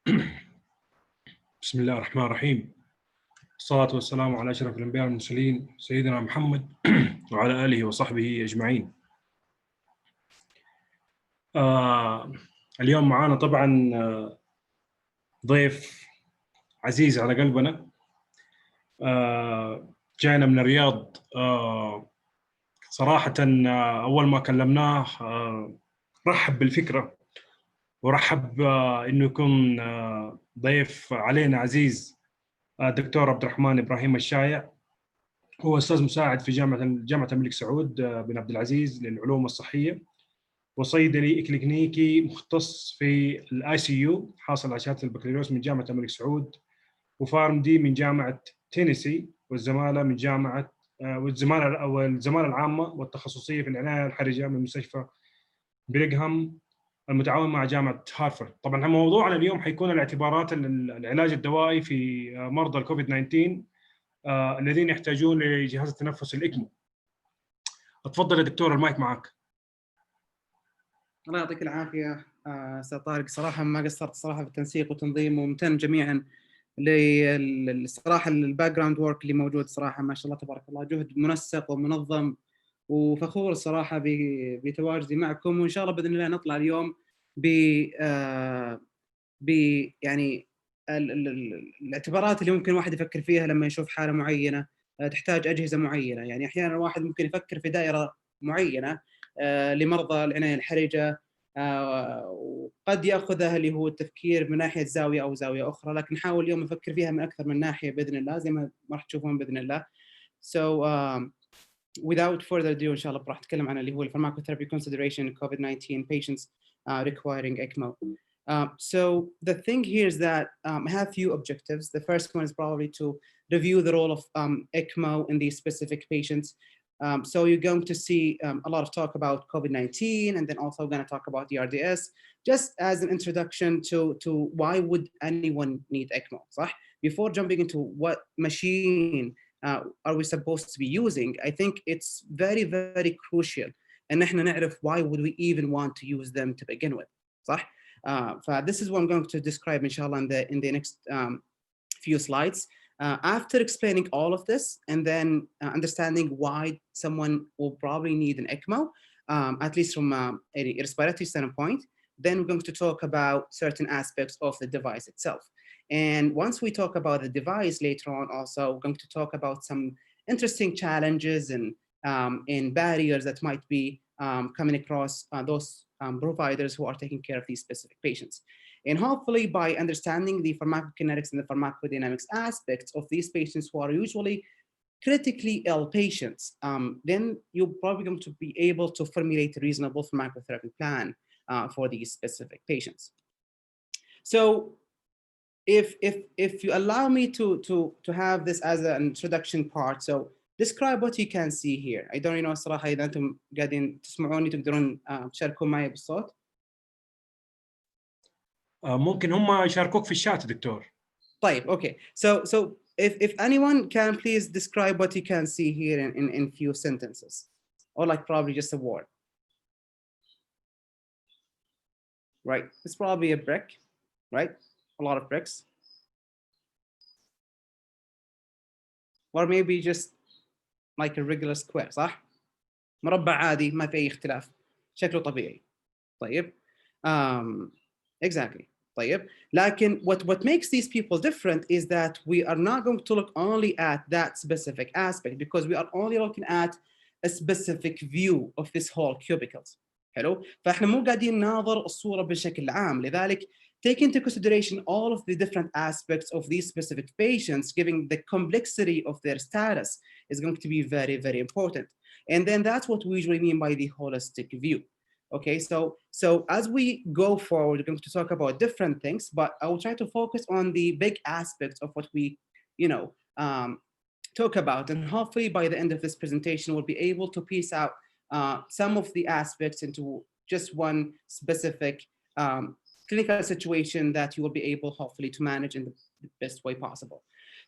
بسم الله الرحمن الرحيم. الصلاة والسلام على أشرف الأنبياء والمرسلين سيدنا محمد وعلى آله وصحبه أجمعين. اليوم معانا طبعا ضيف عزيز على قلبنا، جاينا من الرياض. صراحة أول ما كلمناه رحب بالفكرة ورحب إنه يكون ضيف علينا عزيز. الدكتور عبد الرحمن إبراهيم الشايع هو أستاذ مساعد في جامعة الملك سعود بن عبد العزيز للعلوم الصحية، وصيدلي إكلينيكي مختص في الآي سي يو، حاصل على شهادة البكالوريوس من جامعة الملك سعود، وفارم دي من جامعة تينيسي، والزمالة من جامعة والزمالة العامة والتخصصية في العناية الحرجة من مستشفى بريغهام المتعاون مع جامعة هارفارد. طبعا موضوعنا اليوم حيكون الاعتبارات العلاج الدوائي في مرضى الكوفيد 19 الذين يحتاجون لجهاز التنفس الإكمو. اتفضل يا دكتور، المايك معك. الله يعطيك العافية أستاذ طارق، صراحة ما قصرت صراحة في التنسيق وتنظيم، وممتن جميعا للصراحة الباك جراوند وورك اللي موجود. صراحة ما شاء الله تبارك الله، جهد منسق ومنظم، وفخور الصراحة بتواجدي معكم. وإن شاء الله بإذن الله نطلع اليوم ب يعني الاعتبارات اللي ممكن الواحد يفكر فيها لما يشوف حالة معينة تحتاج أجهزة معينة. يعني أحيانا الواحد ممكن يفكر في دائرة معينة لمرضى العناية الحرجة، وقد يأخذها اللي هو التفكير من ناحية زاوية أو زاوية أخرى، لكن نحاول اليوم نفكر فيها من أكثر من ناحية بإذن الله، زي ما راح تشوفون بإذن الله. So without further ado إن شاء الله راح نتكلم عن اللي هو pharmacotherapy consideration in COVID-19 patients requiring Ecmo. So the thing here is that I have few objectives. The first one is probably to review the role of Ecmo in these specific patients. So you're going to see a lot of talk about COVID-19, and then also going to talk about the RDS, just as an introduction to why would anyone need Ecmo, صح? Before jumping into what machine are we supposed to be using, I think it's very, very crucial and احنا نعرف why would we even want to use them to begin with, صح? This is what I'm going to describe inshallah in the next few slides. After explaining all of this and then understanding why someone will probably need an Ecmo, at least from a respiratory standpoint, then we're going to talk about certain aspects of the device itself. And once we talk about the device later on, also we're going to talk about some interesting challenges and barriers that might be coming across those providers who are taking care of these specific patients. And hopefully by understanding the pharmacokinetics and the pharmacodynamics aspects of these patients who are usually critically ill patients, then you're probably going to be able to formulate a reasonable pharmacotherapy plan for these specific patients. So if you allow me to have this as an introduction part, so describe what you can see here. I don't know صراحة إذا أنتم قاعدين تسمعوني تقدرون تشاركون معي بالصوت. ممكن هم يشاركوك في الشات دكتور. طيب okay. So if anyone can please describe what you can see here in few sentences, or like probably just a word. Right, it's probably a brick, right? A lot of bricks. Or maybe just like a regular square, صح؟ مربع عادي ما في أي اختلاف، شكله طبيعي. طيب exactly. طيب لكن what makes these people different is that we are not going to look only at that specific aspect, because we are only looking at a specific view of this whole cubicles. حلو؟ فإحنا مو قاعدين نناظر الصورة بشكل عام، لذلك take into consideration all of the different aspects of these specific patients, giving the complexity of their status is going to be very, very important. And then that's what we usually mean by the holistic view. Okay, so as we go forward, we're going to talk about different things, but I will try to focus on the big aspects of what we, talk about. And hopefully by the end of this presentation, we'll be able to piece out some of the aspects into just one specific clinical situation that you will be able, hopefully, to manage in the best way possible.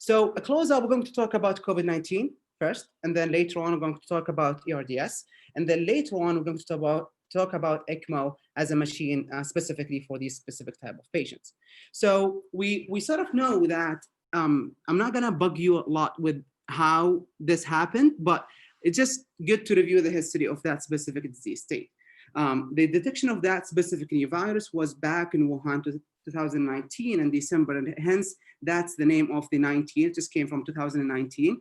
So a close-up, we're going to talk about COVID-19 first, and then later on, we're going to talk about ERDS, and then later on, we're going to talk about talk about Ecmo as a machine specifically for these specific type of patients. So we sort of know that I'm not gonna bug you a lot with how this happened, but it's just good to review the history of that specific disease state. The detection of that specific new virus was back in Wuhan 2019 in December, and hence that's the name of the 19. It just came from 2019.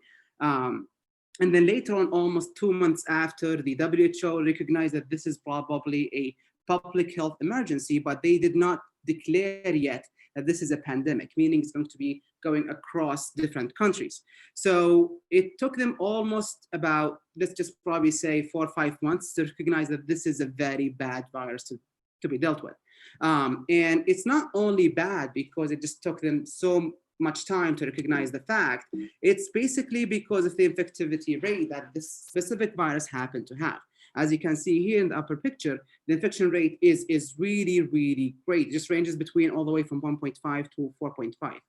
And then later on, almost 2 months after, the WHO recognized that this is probably a public health emergency, but they did not declare yet that this is a pandemic, meaning it's going to be going across different countries. So it took them almost about, let's just probably say 4 or 5 months to recognize that this is a very bad virus to be dealt with. And it's not only bad because it just took them so much time to recognize the fact, it's basically because of the infectivity rate that this specific virus happened to have. As you can see here in the upper picture, the infection rate is really, really great. It just ranges between all the way from 1.5 to 4.5.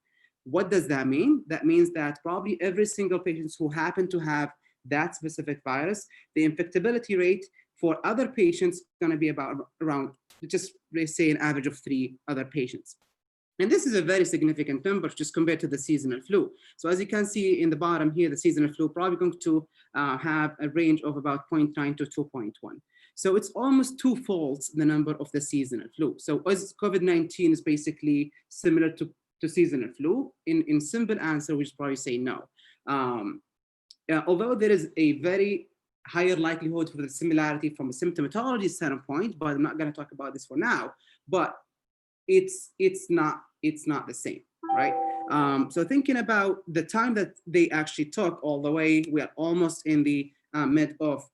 What does that mean? That means that probably every single patient who happened to have that specific virus, the infectability rate for other patients is going to be about around, just say an average of 3 other patients. And this is a very significant number just compared to the seasonal flu. So as you can see in the bottom here, the seasonal flu probably going to have a range of about 0.9 to 2.1. So it's almost 2-fold the number of the seasonal flu. So as COVID-19 is basically similar to seasonal flu, in simple answer, we should probably say no. Although there is a very higher likelihood for the similarity from a symptomatology standpoint, but I'm not going to talk about this for now, but it's not the same, right? So thinking about the time that they actually took all the way, we are almost in the mid of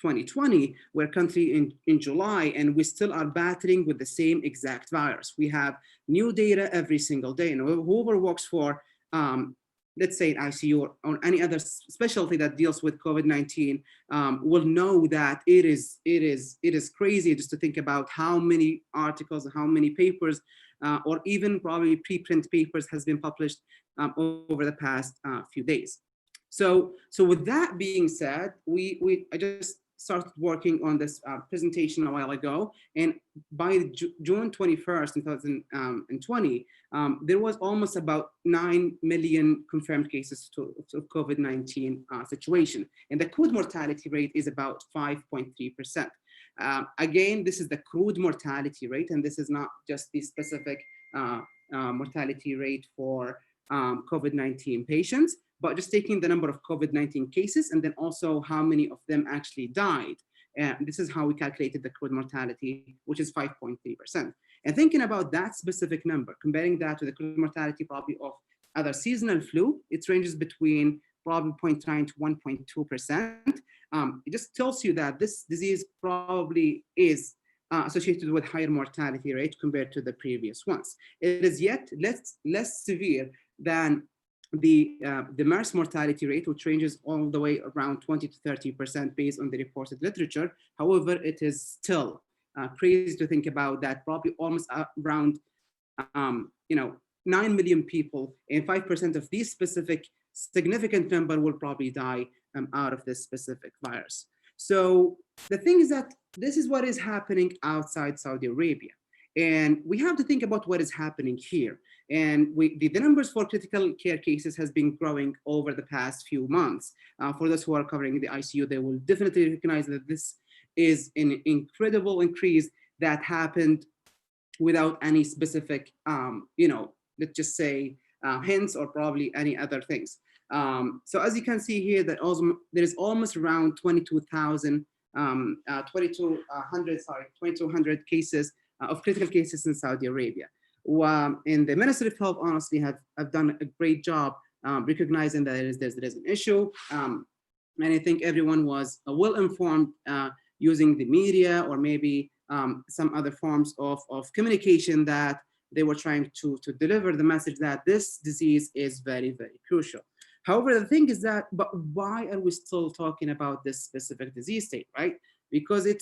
2020, we're currently in July, and we still are battling with the same exact virus. We have new data every single day, and whoever works for, let's say an ICU or any other specialty that deals with COVID-19 will know that it is crazy just to think about how many articles, how many papers, or even probably preprint papers has been published over the past few days. So with that being said, I just started working on this presentation a while ago, and by June 21st, 2020, there was almost about 9 million confirmed cases of COVID-19 situation, and the crude mortality rate is about 5.3%. Again, this is the crude mortality rate, and this is not just the specific mortality rate for COVID-19 patients, but just taking the number of COVID-19 cases and then also how many of them actually died. And this is how we calculated the crude mortality, which is 5.3%. And thinking about that specific number, comparing that to the crude mortality probably of other seasonal flu, it ranges between probably 0.9 to 1.2%. It just tells you that this disease probably is associated with higher mortality rate compared to the previous ones. It is yet less severe than the MERS mortality rate, which ranges all the way around 20 to 30% based on the reported literature. However, it is still crazy to think about that probably almost around 9 million people, and 5% of these specific significant number will probably die out of this specific virus. So the thing is that this is what is happening outside Saudi Arabia. And we have to think about what is happening here. And the numbers for critical care cases has been growing over the past few months. For those who are covering the ICU, they will definitely recognize that this is an incredible increase that happened without any specific, let's just say hints or probably any other things. So as you can see here, that also there is almost around 2,200 cases of critical cases in Saudi Arabia. And the Ministry of Health honestly have done a great job recognizing that there is an issue. And I think everyone was well informed using the media or maybe some other forms of communication that they were trying to deliver the message that this disease is very, very crucial. However, the thing is that, but why are we still talking about this specific disease state, right? Because it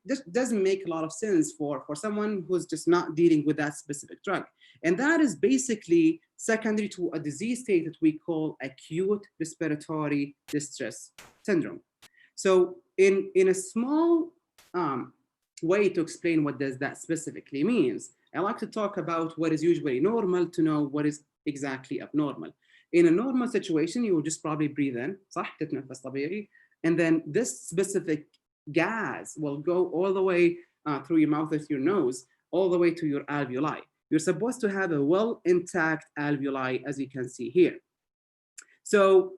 just doesn't make a lot of sense for someone who's just not dealing with that specific drug. And that is basically secondary to a disease state that we call acute respiratory distress syndrome. So in a small way to explain what does that specifically means. I like to talk about what is usually normal to know what is exactly abnormal. In a normal situation, you will just probably breathe in, صح؟ تتنفس طبيعي. And then this specific gas will go all the way through your mouth with your nose, all the way to your alveoli. You're supposed to have a well intact alveoli, as you can see here. So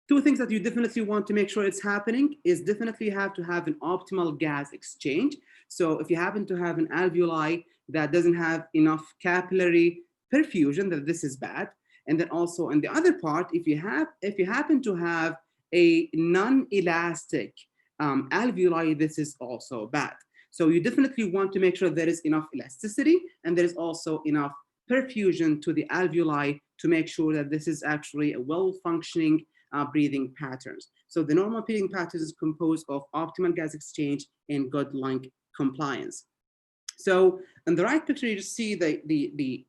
two things that you definitely want to make sure it's happening is definitely have to have an optimal gas exchange. So if you happen to have an alveoli that doesn't have enough capillary perfusion, then this is bad. And then also on the other part, if you happen to have a non-elastic alveoli, this is also bad. So you definitely want to make sure there is enough elasticity and there is also enough perfusion to the alveoli to make sure that this is actually a well-functioning breathing patterns. So the normal breathing patterns is composed of optimal gas exchange and good lung compliance. So in the right picture, you just see the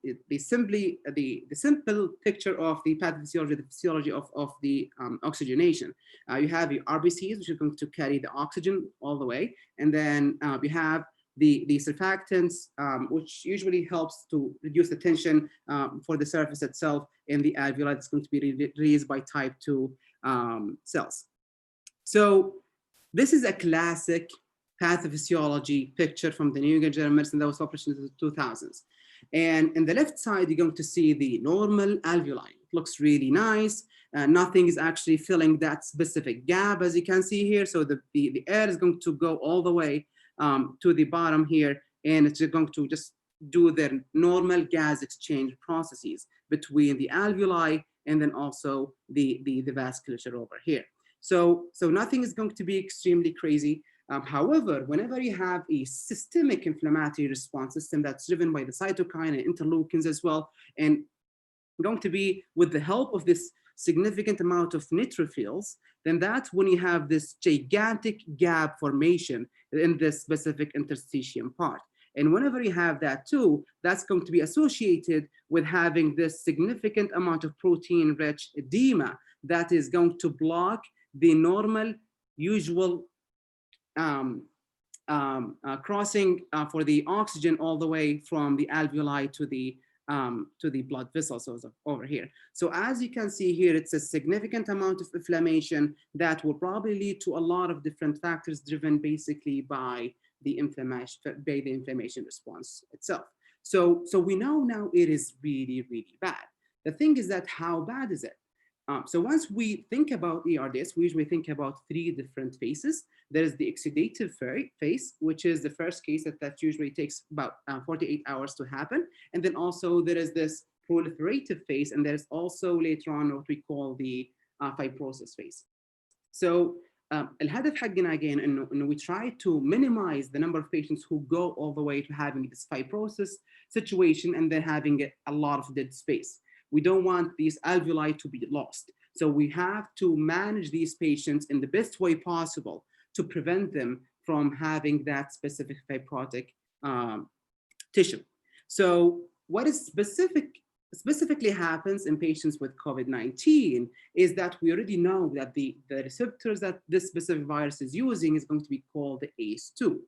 simple picture of the pathophysiology, the physiology of the oxygenation. You have your RBCs, which are going to carry the oxygen all the way, and then we have the surfactants, which usually helps to reduce the tension for the surface itself in the alveoli that's going to be released by type 2 cells. So this is a classic pathophysiology picture from the New England Journal of Medicine that was published in the 2000s. And in the left side, you're going to see the normal alveoli. It looks really nice. Nothing is actually filling that specific gap, as you can see here. So the air is going to go all the way to the bottom here, and it's going to just do their normal gas exchange processes between the alveoli and then also the vasculature over here. So nothing is going to be extremely crazy. However, whenever you have a systemic inflammatory response system that's driven by the cytokine and interleukins as well, and going to be with the help of this significant amount of neutrophils, then that's when you have this gigantic gap formation in this specific interstitium part. And whenever you have that too, that's going to be associated with having this significant amount of protein-rich edema that is going to block the normal, usual crossing for the oxygen all the way from the alveoli to the blood vessels over here. So as you can see here, it's a significant amount of inflammation that will probably lead to a lot of different factors driven basically by the inflammation response itself. So we know now it is really, really bad. The thing is that how bad is it? So once we think about ERDS, we usually think about 3 different phases. There is the exudative phase, which is the first case that usually takes about 48 hours to happen. And then also there is this proliferative phase, and there's also later on what we call the fibrosis phase. So الهدف حقنا again إنه we try to minimize the number of patients who go all the way to having this fibrosis situation and then having a lot of dead space. We don't want these alveoli to be lost. So we have to manage these patients in the best way possible to prevent them from having that specific fibrotic tissue. So what is specifically happens in patients with COVID-19 is that we already know that the receptors that this specific virus is using is going to be called the ACE2.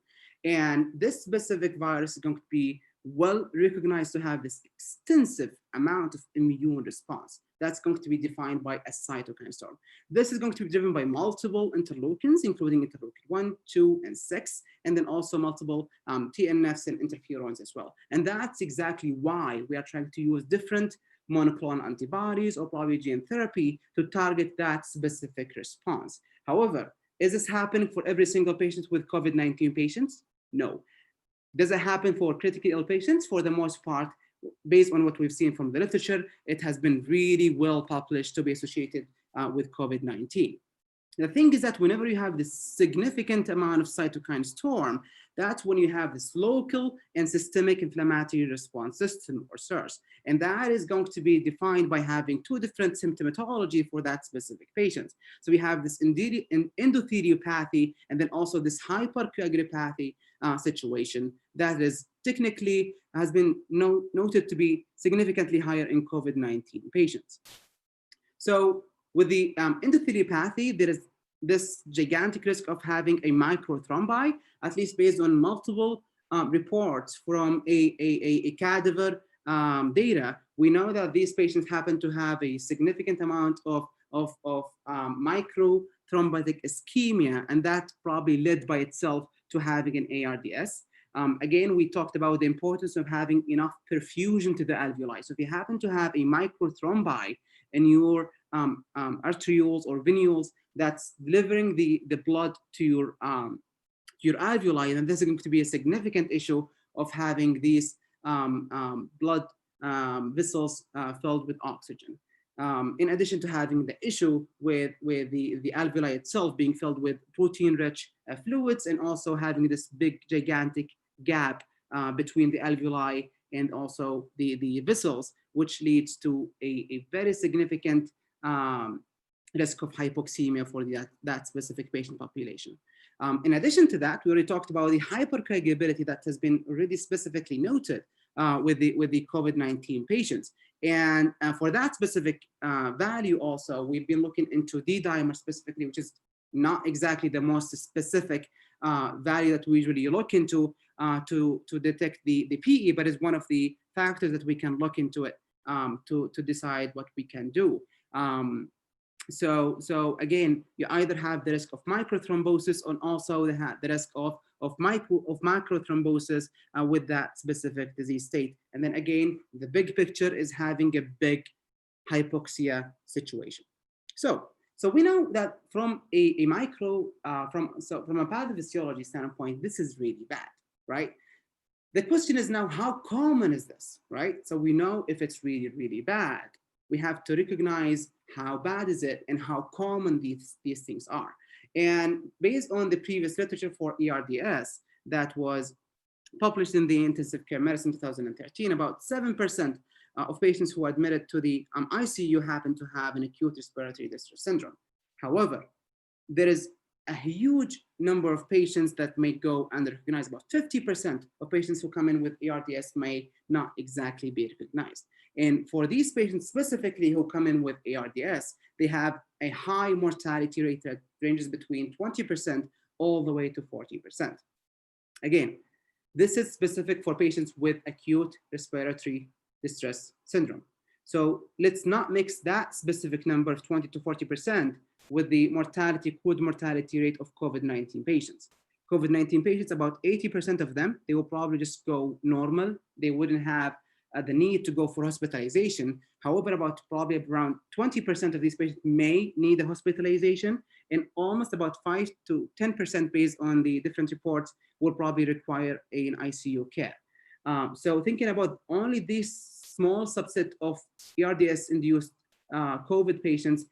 And this specific virus is going to be well recognized to have this extensive amount of immune response that's going to be defined by a cytokine storm. This is going to be driven by multiple interleukins, including interleukin 1, 2, and 6, and then also multiple TNFs and interferons as well. And that's exactly why we are trying to use different monoclonal antibodies or probably gene therapy to target that specific response. However, is this happening for every single patient with COVID-19 patients? No. Does it happen for critically ill patients? For the most part, based on what we've seen from the literature, it has been really well published to be associated with COVID-19. The thing is that whenever you have this significant amount of cytokine storm, that's when you have this local and systemic inflammatory response system, or SIRS. And that is going to be defined by having 2 different symptomatology for that specific patient. So we have this endotheliopathy and then also this hypercoagulopathy situation that is technically has been noted to be significantly higher in COVID-19 patients. So with the endotheliopathy, there is this gigantic risk of having a microthrombi, at least based on multiple reports from a cadaver data. We know that these patients happen to have a significant amount of microthrombotic ischemia, and that probably led by itself to having an ARDS. Again, we talked about the importance of having enough perfusion to the alveoli. So if you happen to have a microthrombi in your arterioles or venules that's delivering the blood to your alveoli, then this is going to be a significant issue of having these blood vessels filled with oxygen. In addition to having the issue with the alveoli itself being filled with protein-rich fluids, and also having this big, gigantic gap between the alveoli and also the vessels, which leads to a very significant risk of hypoxemia for that specific patient population. In addition to that, we already talked about the hypercoagulability that has been already specifically noted with the COVID-19 patients. And for that specific value also, we've been looking into D-dimer specifically, which is not exactly the most specific value that we usually look into to detect the PE, but is one of the factors that we can look into it to decide what we can do. So again, you either have the risk of microthrombosis and also the risk of macrothrombosis with that specific disease state. And then again, the big picture is having a big hypoxia situation. So we know that from from a pathophysiology standpoint, this is really bad, right? The question is now, how common is this, right? So we know if it's really, really bad, we have to recognize how bad is it and how common these things are. And based on the previous literature for ERDS that was published in the Intensive Care Medicine 2013, about 7% of patients who are admitted to the ICU happen to have an acute respiratory distress syndrome. However, there is a huge number of patients that may go unrecognized. About 50% of patients who come in with ERDS may not exactly be recognized. And for these patients specifically who come in with ARDS, they have a high mortality rate that ranges between 20% all the way to 40%. Again, this is specific for patients with acute respiratory distress syndrome. So let's not mix that specific number of 20 to 40% with the crude mortality rate of COVID-19 patients. COVID-19 patients, about 80% of them, they will probably just go normal. They wouldn't have the need to go for hospitalization. However, probably around 20% of these patients may need a hospitalization, and almost about 5 to 10% based on the different reports will probably require an ICU care. So thinking about only this small subset of ERDS-induced COVID patients,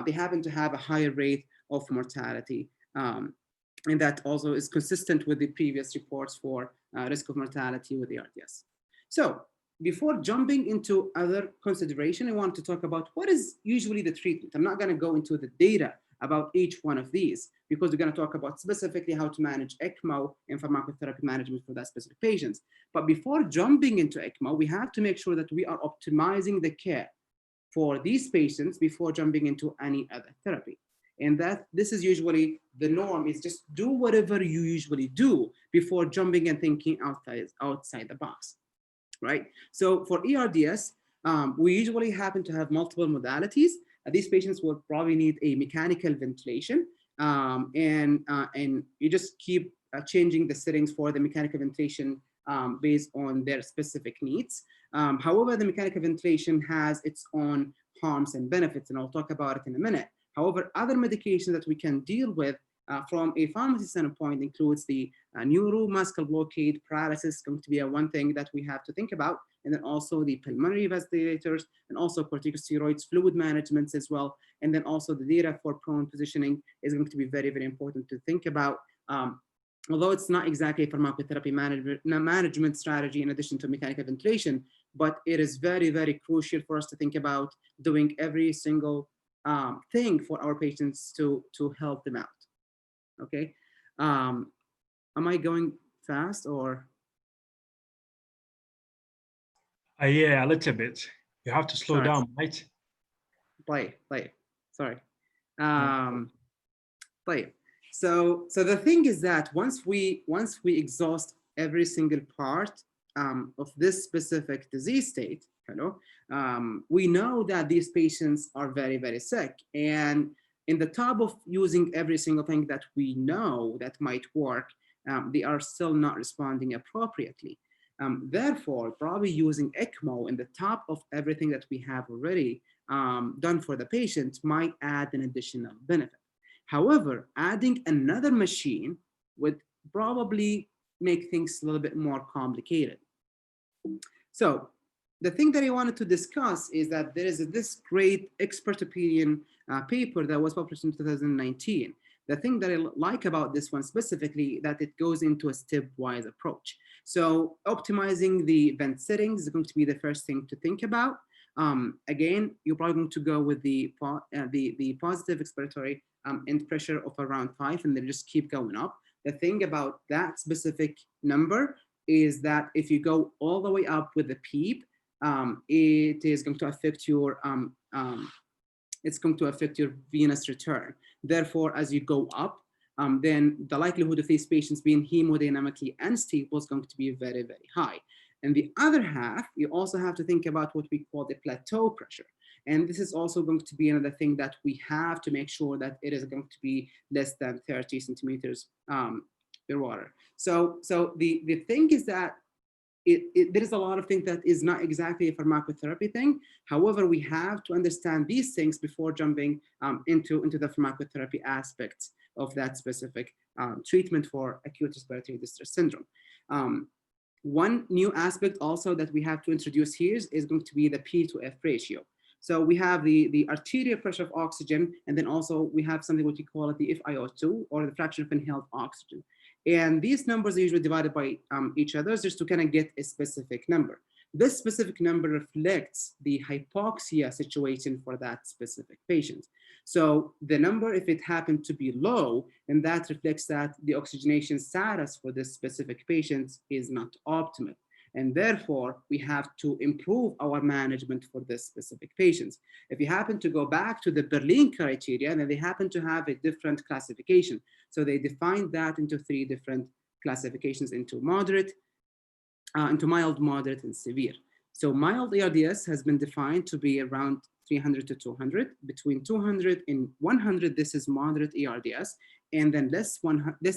they happen to have a higher rate of mortality. And that also is consistent with the previous reports for risk of mortality with ERDS. So before jumping into other consideration, I want to talk about what is usually the treatment. I'm not going to go into the data about each one of these because we're going to talk about specifically how to manage Ecmo and pharmacotherapy management for that specific patients. But before jumping into Ecmo, we have to make sure that we are optimizing the care for these patients before jumping into any other therapy. And that this is usually the norm, is just do whatever you usually do before jumping and thinking outside the box, right? So for ERDS, we usually happen to have multiple modalities. These patients will probably need a mechanical ventilation, and you just keep changing the settings for the mechanical ventilation based on their specific needs. However, the mechanical ventilation has its own harms and benefits, and I'll talk about it in a minute. However, other medications that we can deal with from a pharmacy standpoint includes the neuromuscular blockade, paralysis, going to be one thing that we have to think about, and then also the pulmonary vasodilators, and also corticosteroids, fluid management as well, and then also the data for prone positioning is going to be very, very important to think about. Although it's not exactly a pharmacotherapy management strategy in addition to mechanical ventilation, but it is very, very crucial for us to think about doing every single thing for our patients to help them out. Okay, am I going fast or? Yeah, a little bit. You have to slow down, right? Play. Sorry. So the thing is that once we exhaust every single part of this specific disease state, we know that these patients are very, very sick. And in the top of using every single thing that we know that might work, they are still not responding appropriately. Therefore, probably using Ecmo in the top of everything that we have already done for the patient might add an additional benefit. However, adding another machine would probably make things a little bit more complicated. So the thing that I wanted to discuss is that there is this great expert opinion paper that was published in 2019. The thing that I like about this one specifically, that it goes into a stepwise approach. So optimizing the vent settings is going to be the first thing to think about. Again, you're probably going to go with the positive expiratory end pressure of around 5, and then just keep going up. The thing about that specific number is that if you go all the way up with the PEEP, it is going to affect your venous return. Therefore, as you go up, then the likelihood of these patients being hemodynamically unstable is going to be very, very high. And the other half, you also have to think about what we call the plateau pressure. And this is also going to be another thing that we have to make sure that it is going to be less than 30 centimeters per water. So the thing is that there is a lot of things that is not exactly a pharmacotherapy thing. However, we have to understand these things before jumping into the pharmacotherapy aspects of that specific treatment for acute respiratory distress syndrome. One new aspect also that we have to introduce here is going to be the P to F ratio. So we have the arterial pressure of oxygen, and then also we have something what we call it the FiO2, or the fraction of inhaled oxygen. And these numbers are usually divided by each other just to kind of get a specific number. This specific number reflects the hypoxia situation for that specific patient. So the number, if it happened to be low, then that reflects that the oxygenation status for this specific patient is not optimal. And therefore, we have to improve our management for this specific patients. If you happen to go back to the Berlin criteria, then they happen to have a different classification. So they defined that into 3 different classifications, into moderate, into mild, moderate, and severe. So mild ARDS has been defined to be around 300 to 200. Between 200 and 100, this is moderate ARDS. And then less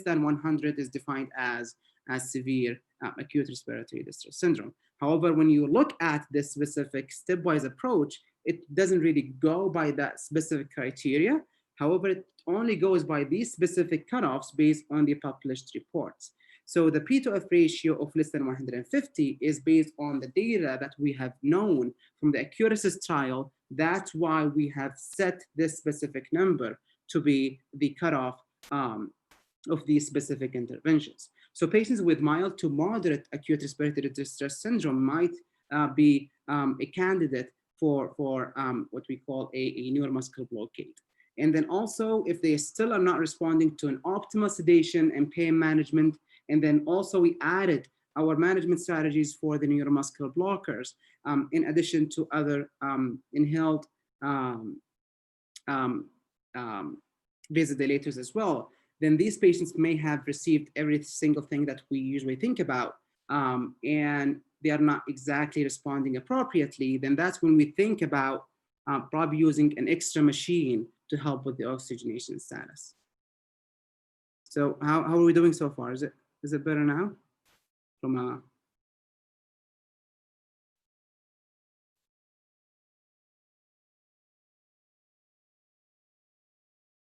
than 100 is defined as severe acute respiratory distress syndrome. However, when you look at this specific stepwise approach, it doesn't really go by that specific criteria. However, it only goes by these specific cutoffs based on the published reports. So the P to F ratio of less than 150 is based on the data that we have known from the Accuracies trial. That's why we have set this specific number to be the cutoff of these specific interventions. So patients with mild to moderate acute respiratory distress syndrome might be a candidate for what we call a neuromuscular blockade. And then also, if they still are not responding to an optimal sedation and pain management, and then also we added our management strategies for the neuromuscular blockers, in addition to other inhaled vasodilators as well, then these patients may have received every single thing that we usually think about, and they are not exactly responding appropriately. Then that's when we think about probably using an extra machine to help with the oxygenation status. So how are we doing so far? Is it better now? From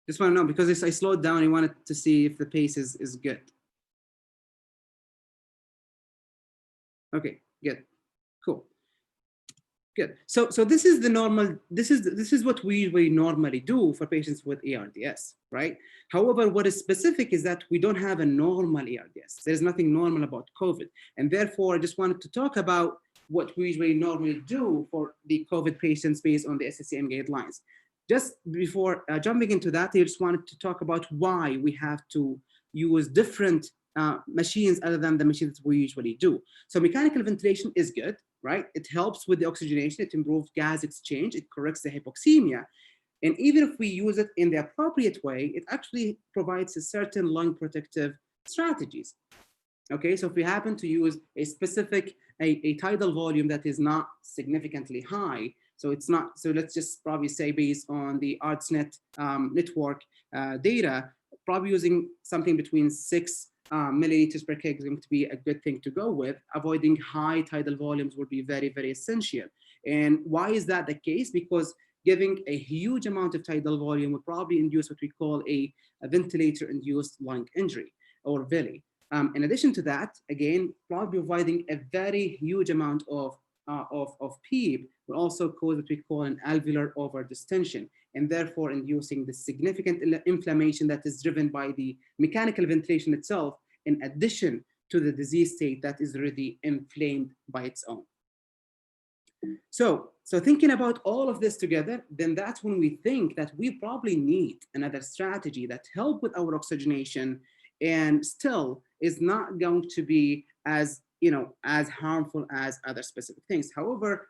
just want to know, because I slowed down. I wanted to see if the pace is good. Okay, good, cool, good. So this is the normal. This is what we normally do for patients with ARDS, right? However, what is specific is that we don't have a normal ARDS. There's nothing normal about COVID, and therefore I just wanted to talk about what we usually normally do for the COVID patients based on the SCCM guidelines. Just before jumping into that, I just wanted to talk about why we have to use different machines other than the machines we usually do. So mechanical ventilation is good, right? It helps with the oxygenation, it improves gas exchange, it corrects the hypoxemia. And even if we use it in the appropriate way, it actually provides a certain lung protective strategies. Okay, so if we happen to use a specific, a tidal volume that is not significantly high, so it's not, so let's just probably say based on the ArtsNet network data, probably using something between 6 milliliters per kg is going to be a good thing to go with. Avoiding high tidal volumes would be very, very essential. And why is that the case? Because giving a huge amount of tidal volume would probably induce what we call a ventilator-induced lung injury, or VILI. In addition to that, again, probably providing a very huge amount of PEEP will also cause what we call an alveolar overdistension, and therefore inducing the significant inflammation that is driven by the mechanical ventilation itself, in addition to the disease state that is already inflamed by its own. So thinking about all of this together, then that's when we think that we probably need another strategy that help with our oxygenation and still is not going to be as, as harmful as other specific things. However,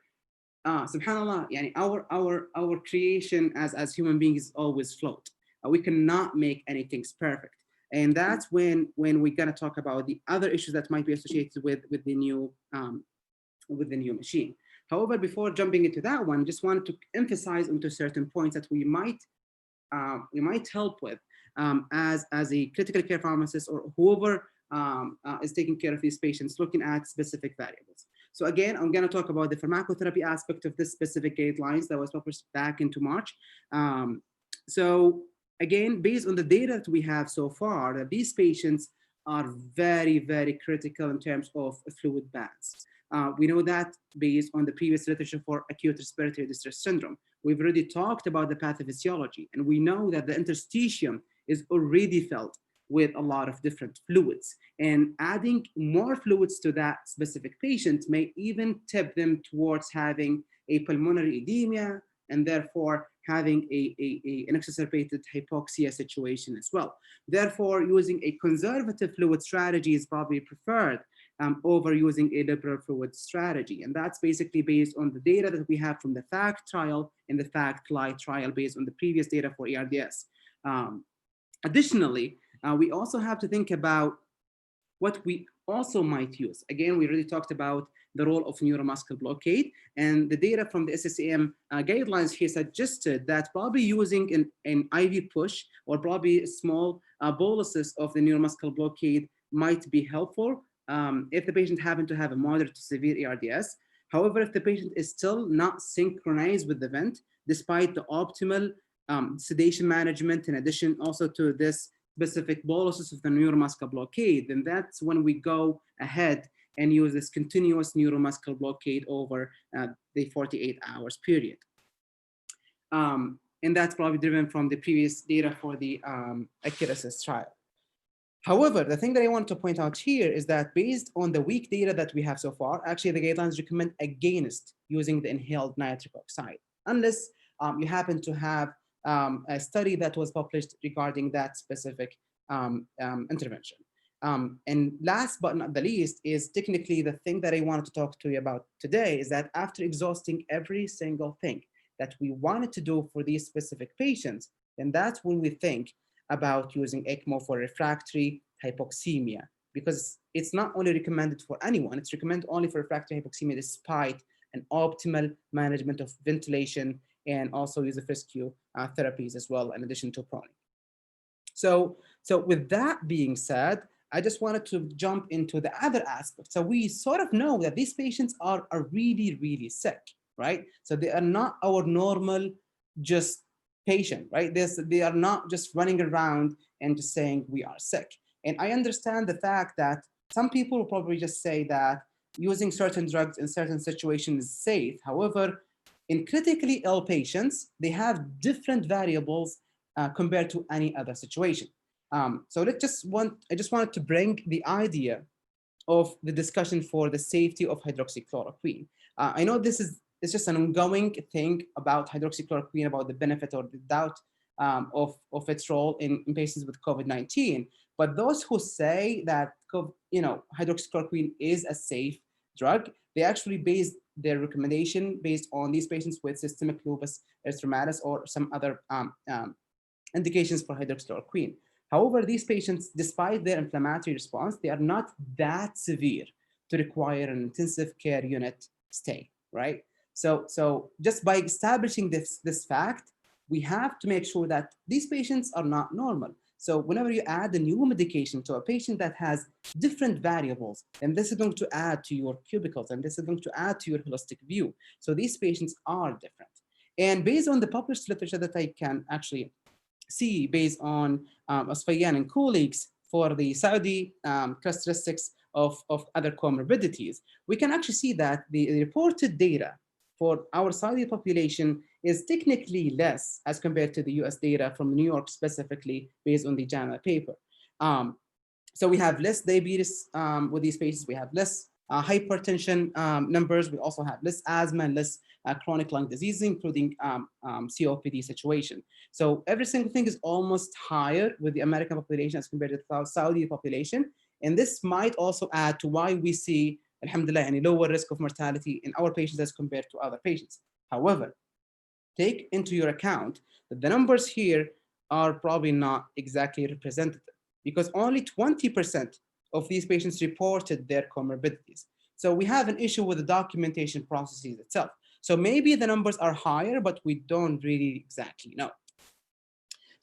subhanallah, yani our creation as human beings is always flawed. We cannot make anything perfect. And that's when we're gonna talk about the other issues that might be associated with the new machine. However, before jumping into that one, just wanted to emphasize into certain points that we might help with as a critical care pharmacist or whoever is taking care of these patients, looking at specific variables. So again, I'm going to talk about the pharmacotherapy aspect of this specific guidelines that was published back into March. So again, based on the data that we have so far, that these patients are very, very critical in terms of fluid baths. We know that based on the previous literature for acute respiratory distress syndrome. We've already talked about the pathophysiology, and we know that the interstitium is already filled with a lot of different fluids. And adding more fluids to that specific patient may even tip them towards having a pulmonary edema, and therefore having an exacerbated hypoxia situation as well. Therefore, using a conservative fluid strategy is probably preferred over using a liberal fluid strategy. And that's basically based on the data that we have from the FACT trial and the FACT-LIGHT trial based on the previous data for ARDS. Additionally, we also have to think about what we also might use. Again, we already talked about the role of neuromuscular blockade, and the data from the SSAM guidelines here suggested that probably using an IV push or probably small boluses of the neuromuscular blockade might be helpful if the patient happened to have a moderate to severe ARDS. However, if the patient is still not synchronized with the vent, despite the optimal sedation management, in addition also to this specific boluses of the neuromuscular blockade, then that's when we go ahead and use this continuous neuromuscular blockade over the 48 hours period. And that's probably driven from the previous data for the Ecmo trial. However, the thing that I want to point out here is that based on the weak data that we have so far, actually the guidelines recommend against using the inhaled nitric oxide, unless you happen to have a study that was published regarding that specific intervention. And last but not the least is technically the thing that I wanted to talk to you about today is that after exhausting every single thing that we wanted to do for these specific patients, then that's when we think about using Ecmo for refractory hypoxemia, because it's not only recommended for anyone, it's recommended only for refractory hypoxemia despite an optimal management of ventilation and also use of rescue therapies as well, in addition to proning. So with that being said, I just wanted to jump into the other aspect. So we sort of know that these patients are really, really sick, right? So they are not our normal just patient, right? They are not just running around and just saying we are sick. And I understand the fact that some people will probably just say that using certain drugs in certain situations is safe. However, in critically ill patients, they have different variables compared to any other situation. So I just wanted to bring the idea of the discussion for the safety of hydroxychloroquine. I know it's just an ongoing thing about hydroxychloroquine, about the benefit or the doubt of its role in patients with COVID-19. But those who say that hydroxychloroquine is a safe drug, they actually base their recommendation based on these patients with systemic lupus erythematosus or some other indications for hydroxychloroquine. However, these patients, despite their inflammatory response, they are not that severe to require an intensive care unit stay, right? So just by establishing this fact, we have to make sure that these patients are not normal. So whenever you add a new medication to a patient that has different variables, then this is going to add to your cubicles, and this is going to add to your holistic view. So these patients are different. And based on the published literature that I can actually see based on Asfayan and colleagues for the Saudi characteristics of other comorbidities, we can actually see that the reported data for our Saudi population is technically less as compared to the US data from New York specifically based on the JAMA paper. So we have less diabetes with these patients, we have less hypertension numbers, we also have less asthma and less chronic lung disease, including COPD situation. So every single thing is almost higher with the American population as compared to the Saudi population. And this might also add to why we see, alhamdulillah, any lower risk of mortality in our patients as compared to other patients. However, take into your account that the numbers here are probably not exactly representative because only 20% of these patients reported their comorbidities. So we have an issue with the documentation processes itself. So maybe the numbers are higher, but we don't really exactly know.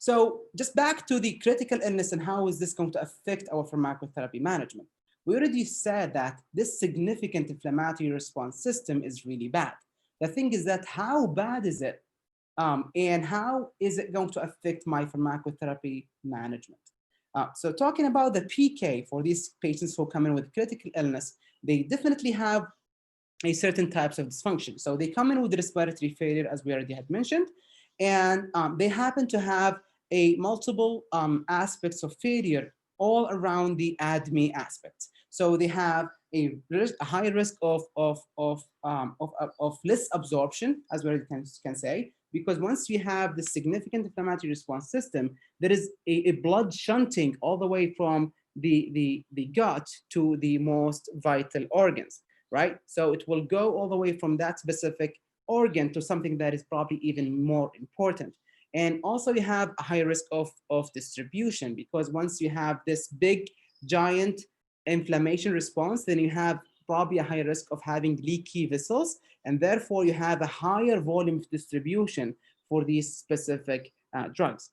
So just back to the critical illness and how is this going to affect our pharmacotherapy management? We already said that this significant inflammatory response system is really bad. The thing is that how bad is it? And how is it going to affect my pharmacotherapy management? So talking about the PK for these patients who come in with critical illness, they definitely have a certain types of dysfunction. So they come in with respiratory failure, as we already had mentioned, and they happen to have a multiple aspects of failure all around the ADME aspects. So they have a high risk of less absorption, as we can say, because once you have the significant inflammatory response system, there is a blood shunting all the way from the gut to the most vital organs, right? So it will go all the way from that specific organ to something that is probably even more important. And also you have a high risk of distribution, because once you have this big, giant inflammation response, then you have probably a higher risk of having leaky vessels, and therefore you have a higher volume of distribution for these specific drugs.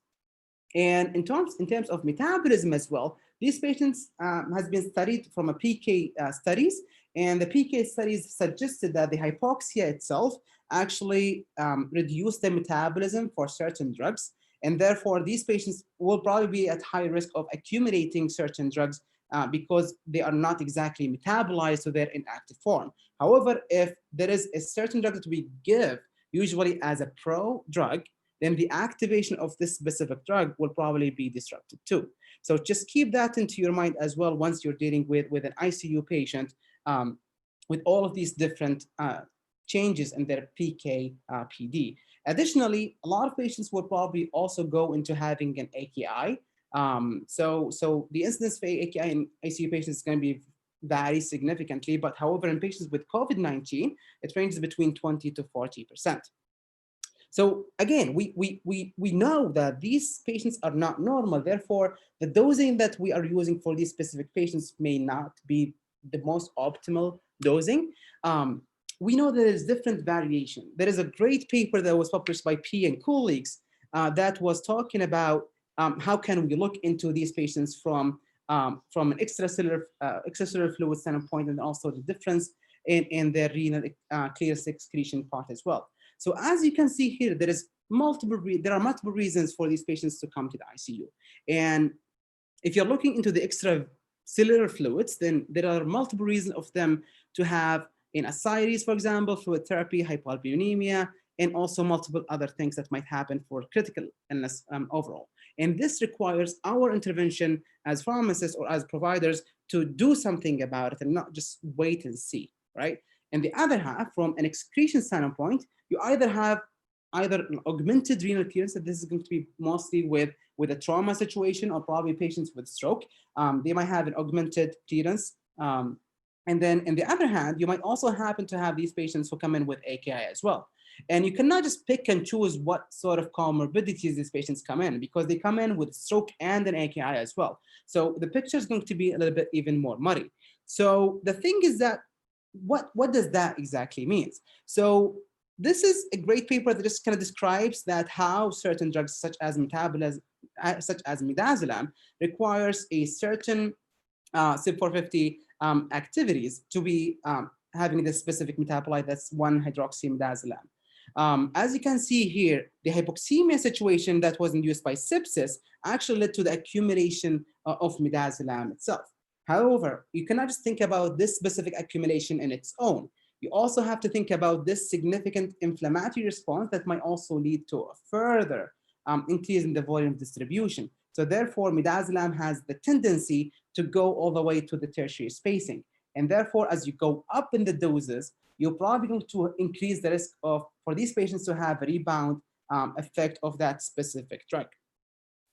And in terms of metabolism as well, these patients has been studied from a PK studies, and the PK studies suggested that the hypoxia itself actually reduced the metabolism for certain drugs, and therefore these patients will probably be at high risk of accumulating certain drugs because they are not exactly metabolized to their inactive form. However, if there is a certain drug that we give, usually as a pro-drug, then the activation of this specific drug will probably be disrupted too. So just keep that into your mind as well once you're dealing with an ICU patient with all of these different changes in their PK, PD. Additionally, a lot of patients will probably also go into having an AKI. So the incidence for AKI in ICU patients is going to be vary significantly, but however, in patients with COVID-19, it ranges between 20 to 40%. So again, we know that these patients are not normal. Therefore, the dosing that we are using for these specific patients may not be the most optimal dosing. We know there is different variation. There is a great paper that was published by P and colleagues that was talking about how can we look into these patients from an extracellular fluid standpoint, and also the difference in their renal clear excretion part as well. So as you can see here, there are multiple reasons for these patients to come to the ICU. And if you're looking into the extracellular fluids, then there are multiple reasons of them to have in ascites, for example, fluid therapy, hypoalbuminemia, and also multiple other things that might happen for critical illness overall. And this requires our intervention as pharmacists or as providers to do something about it and not just wait and see, right? And the other half, from an excretion standpoint, you either have an augmented renal clearance, that this is going to be mostly with a trauma situation or probably patients with stroke. They might have an augmented clearance And then on the other hand, you might also happen to have these patients who come in with AKI as well. And you cannot just pick and choose what sort of comorbidities these patients come in, because they come in with stroke and an AKI as well. So the picture is going to be a little bit even more muddy. So the thing is that what does that exactly mean? So this is a great paper that just kind of describes that how certain drugs such as midazolam requires a certain CYP450 activities to be having this specific metabolite, that's 1-hydroxymidazolam. As you can see here, the hypoxemia situation that was induced by sepsis actually led to the accumulation of midazolam itself. However, you cannot just think about this specific accumulation in its own. You also have to think about this significant inflammatory response that might also lead to a further increase in the volume distribution. So therefore, midazolam has the tendency to go all the way to the tertiary spacing. And therefore, as you go up in the doses, you're probably going to increase the risk for these patients to have a rebound effect of that specific drug.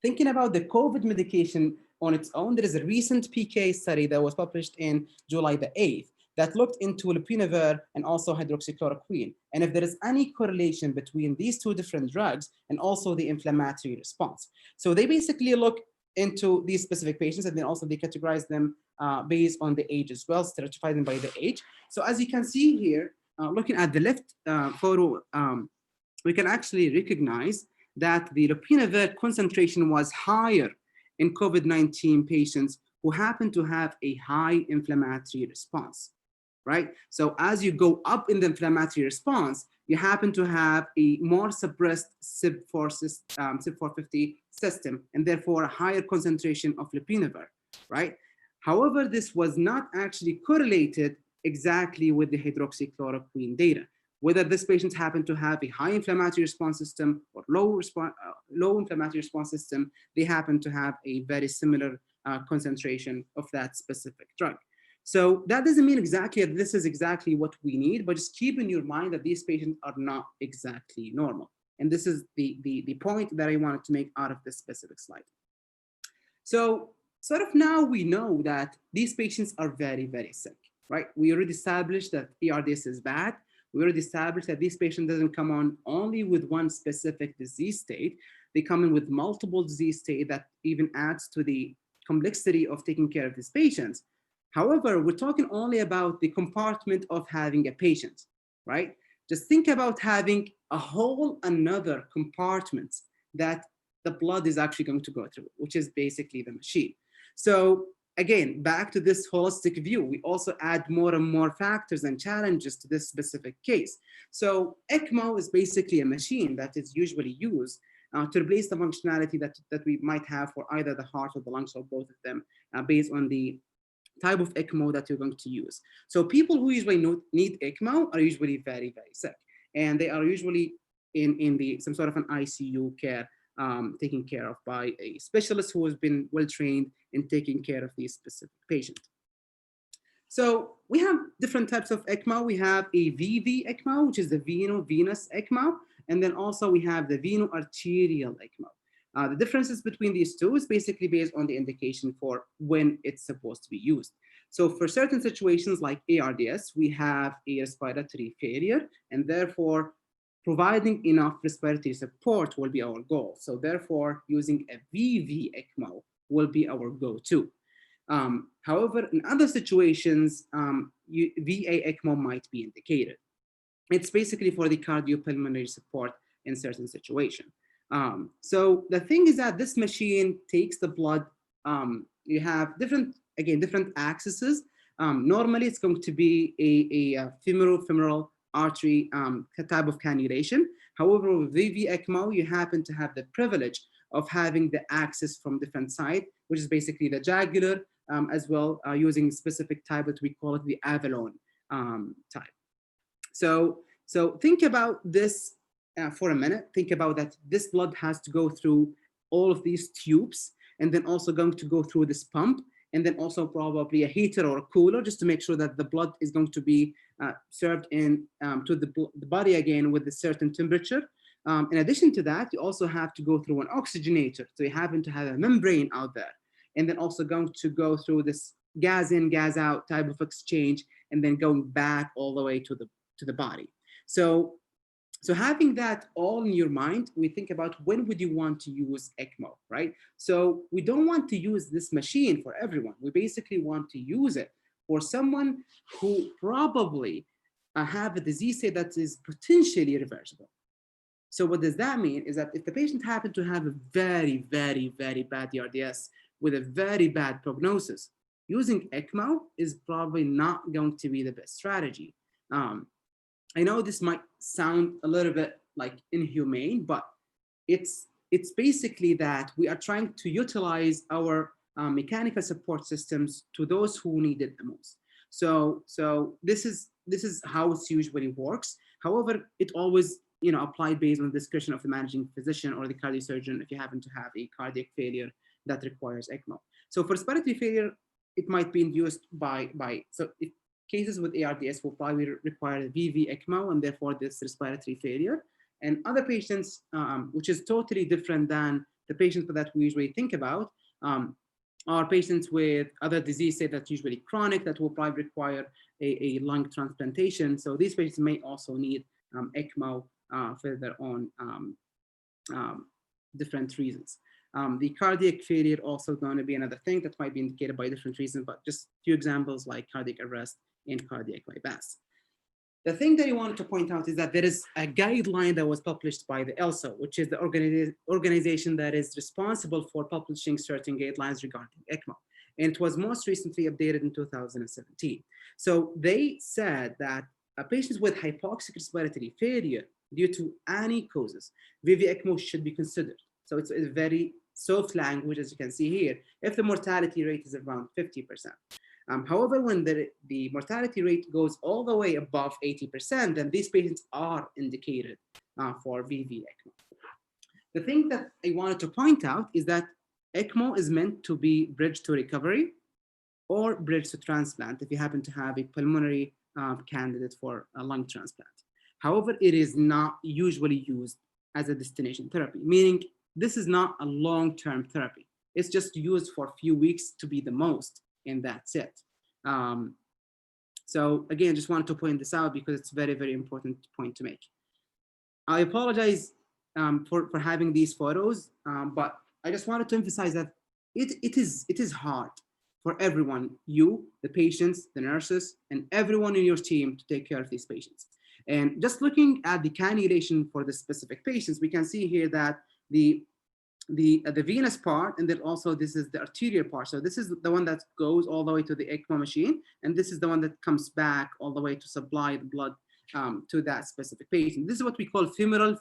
Thinking about the COVID medication on its own, there is a recent PK study that was published in July the 8th that looked into lopinavir and also hydroxychloroquine, and if there is any correlation between these two different drugs and also the inflammatory response. So they basically look into these specific patients, and then also they categorize them based on the age as well, stratify them by the age. So as you can see here, looking at the left photo, we can actually recognize that the lopinavir concentration was higher in COVID-19 patients who happen to have a high inflammatory response, right? So as you go up in the inflammatory response, you happen to have a more suppressed CYP450 system, and therefore a higher concentration of lopinavir, right? However, this was not actually correlated exactly with the hydroxychloroquine data. Whether this patient happened to have a high inflammatory response system or low inflammatory response system, they happen to have a very similar concentration of that specific drug. So that doesn't mean exactly that this is exactly what we need, but just keep in your mind that these patients are not exactly normal. And this is the point that I wanted to make out of this specific slide. So sort of now we know that these patients are very, very sick, right? We already established that ARDS is bad. We already established that this patient doesn't come on only with one specific disease state. They come in with multiple disease states that even adds to the complexity of taking care of these patients. However, we're talking only about the compartment of having a patient, right? Just think about having a whole another compartment that the blood is actually going to go through, which is basically the machine. So again, back to this holistic view, we also add more and more factors and challenges to this specific case. So Ecmo is basically a machine that is usually used to replace the functionality that we might have for either the heart or the lungs or both of them based on the type of Ecmo that you're going to use. So people who usually need Ecmo are usually very, very sick. And they are usually in some sort of an ICU care taken care of by a specialist who has been well-trained in taking care of these specific patients. So we have different types of Ecmo. We have a VV Ecmo, which is the venous Ecmo. And then also we have the veno-arterial Ecmo. The differences between these two is basically based on the indication for when it's supposed to be used. So for certain situations like ARDS, we have a respiratory failure, and therefore providing enough respiratory support will be our goal. So therefore, using a VV Ecmo will be our go-to. However, in other situations, VA Ecmo might be indicated. It's basically for the cardiopulmonary support in certain situations. So the thing is that this machine takes the blood. You have different axes. Normally, it's going to be a femoral artery type of cannulation. However, with VV Ecmo, you happen to have the privilege of having the axis from different side, which is basically the jugular, as well, using specific type that we call it the Avalon type. So think about this for a minute. Think about that this blood has to go through all of these tubes, and then also going to go through this pump, and then also probably a heater or a cooler just to make sure that the blood is going to be served in to the body again with a certain temperature. In addition to that, you also have to go through an oxygenator. So you happen to have a membrane out there, and then also going to go through this gas in, gas out type of exchange, and then going back all the way to the body. So having that all in your mind, we think about when would you want to use ECMO, right? So we don't want to use this machine for everyone. We basically want to use it for someone who probably have a disease state that is potentially reversible. So what does that mean is that if the patient happened to have a very, very, very bad ERDS with a very bad prognosis, using ECMO is probably not going to be the best strategy. I know this might sound a little bit like inhumane, but it's basically that we are trying to utilize our mechanical support systems to those who need it the most. So this is how it usually works. However, it always applied based on the discretion of the managing physician or the cardiosurgeon if you happen to have a cardiac failure that requires ECMO. So for respiratory failure, it might be induced cases with ARDS will probably require a VV ECMO and therefore this respiratory failure. And other patients, which is totally different than the patients that we usually think about, are patients with other disease state that's usually chronic that will probably require a lung transplantation. So these patients may also need ECMO for their own different reasons. The cardiac failure also going to be another thing that might be indicated by different reasons, but just a few examples like cardiac arrest and cardiac bypass. The thing that I wanted to point out is that there is a guideline that was published by the ELSO, which is the organization that is responsible for publishing certain guidelines regarding ECMO. And it was most recently updated in 2017. So they said that patients with hypoxic respiratory failure due to any causes, VV ECMO should be considered. So it's a very soft language, as you can see here, if the mortality rate is around 50%. However, when the mortality rate goes all the way above 80%, then these patients are indicated for VV ECMO. The thing that I wanted to point out is that ECMO is meant to be bridge to recovery or bridge to transplant if you happen to have a pulmonary candidate for a lung transplant. However, it is not usually used as a destination therapy, meaning this is not a long-term therapy. It's just used for a few weeks to be the most, and that's it. So again, just wanted to point this out because it's a very, very important point to make. I apologize for having these photos, but I just wanted to emphasize that it is hard for everyone, you, the patients, the nurses, and everyone in your team to take care of these patients. And just looking at the cannulation for the specific patients, we can see here that the venous part, and then also this is the arterial part. So this is the one that goes all the way to the ECMO machine, and this is the one that comes back all the way to supply the blood to that specific patient. This is what we call femoral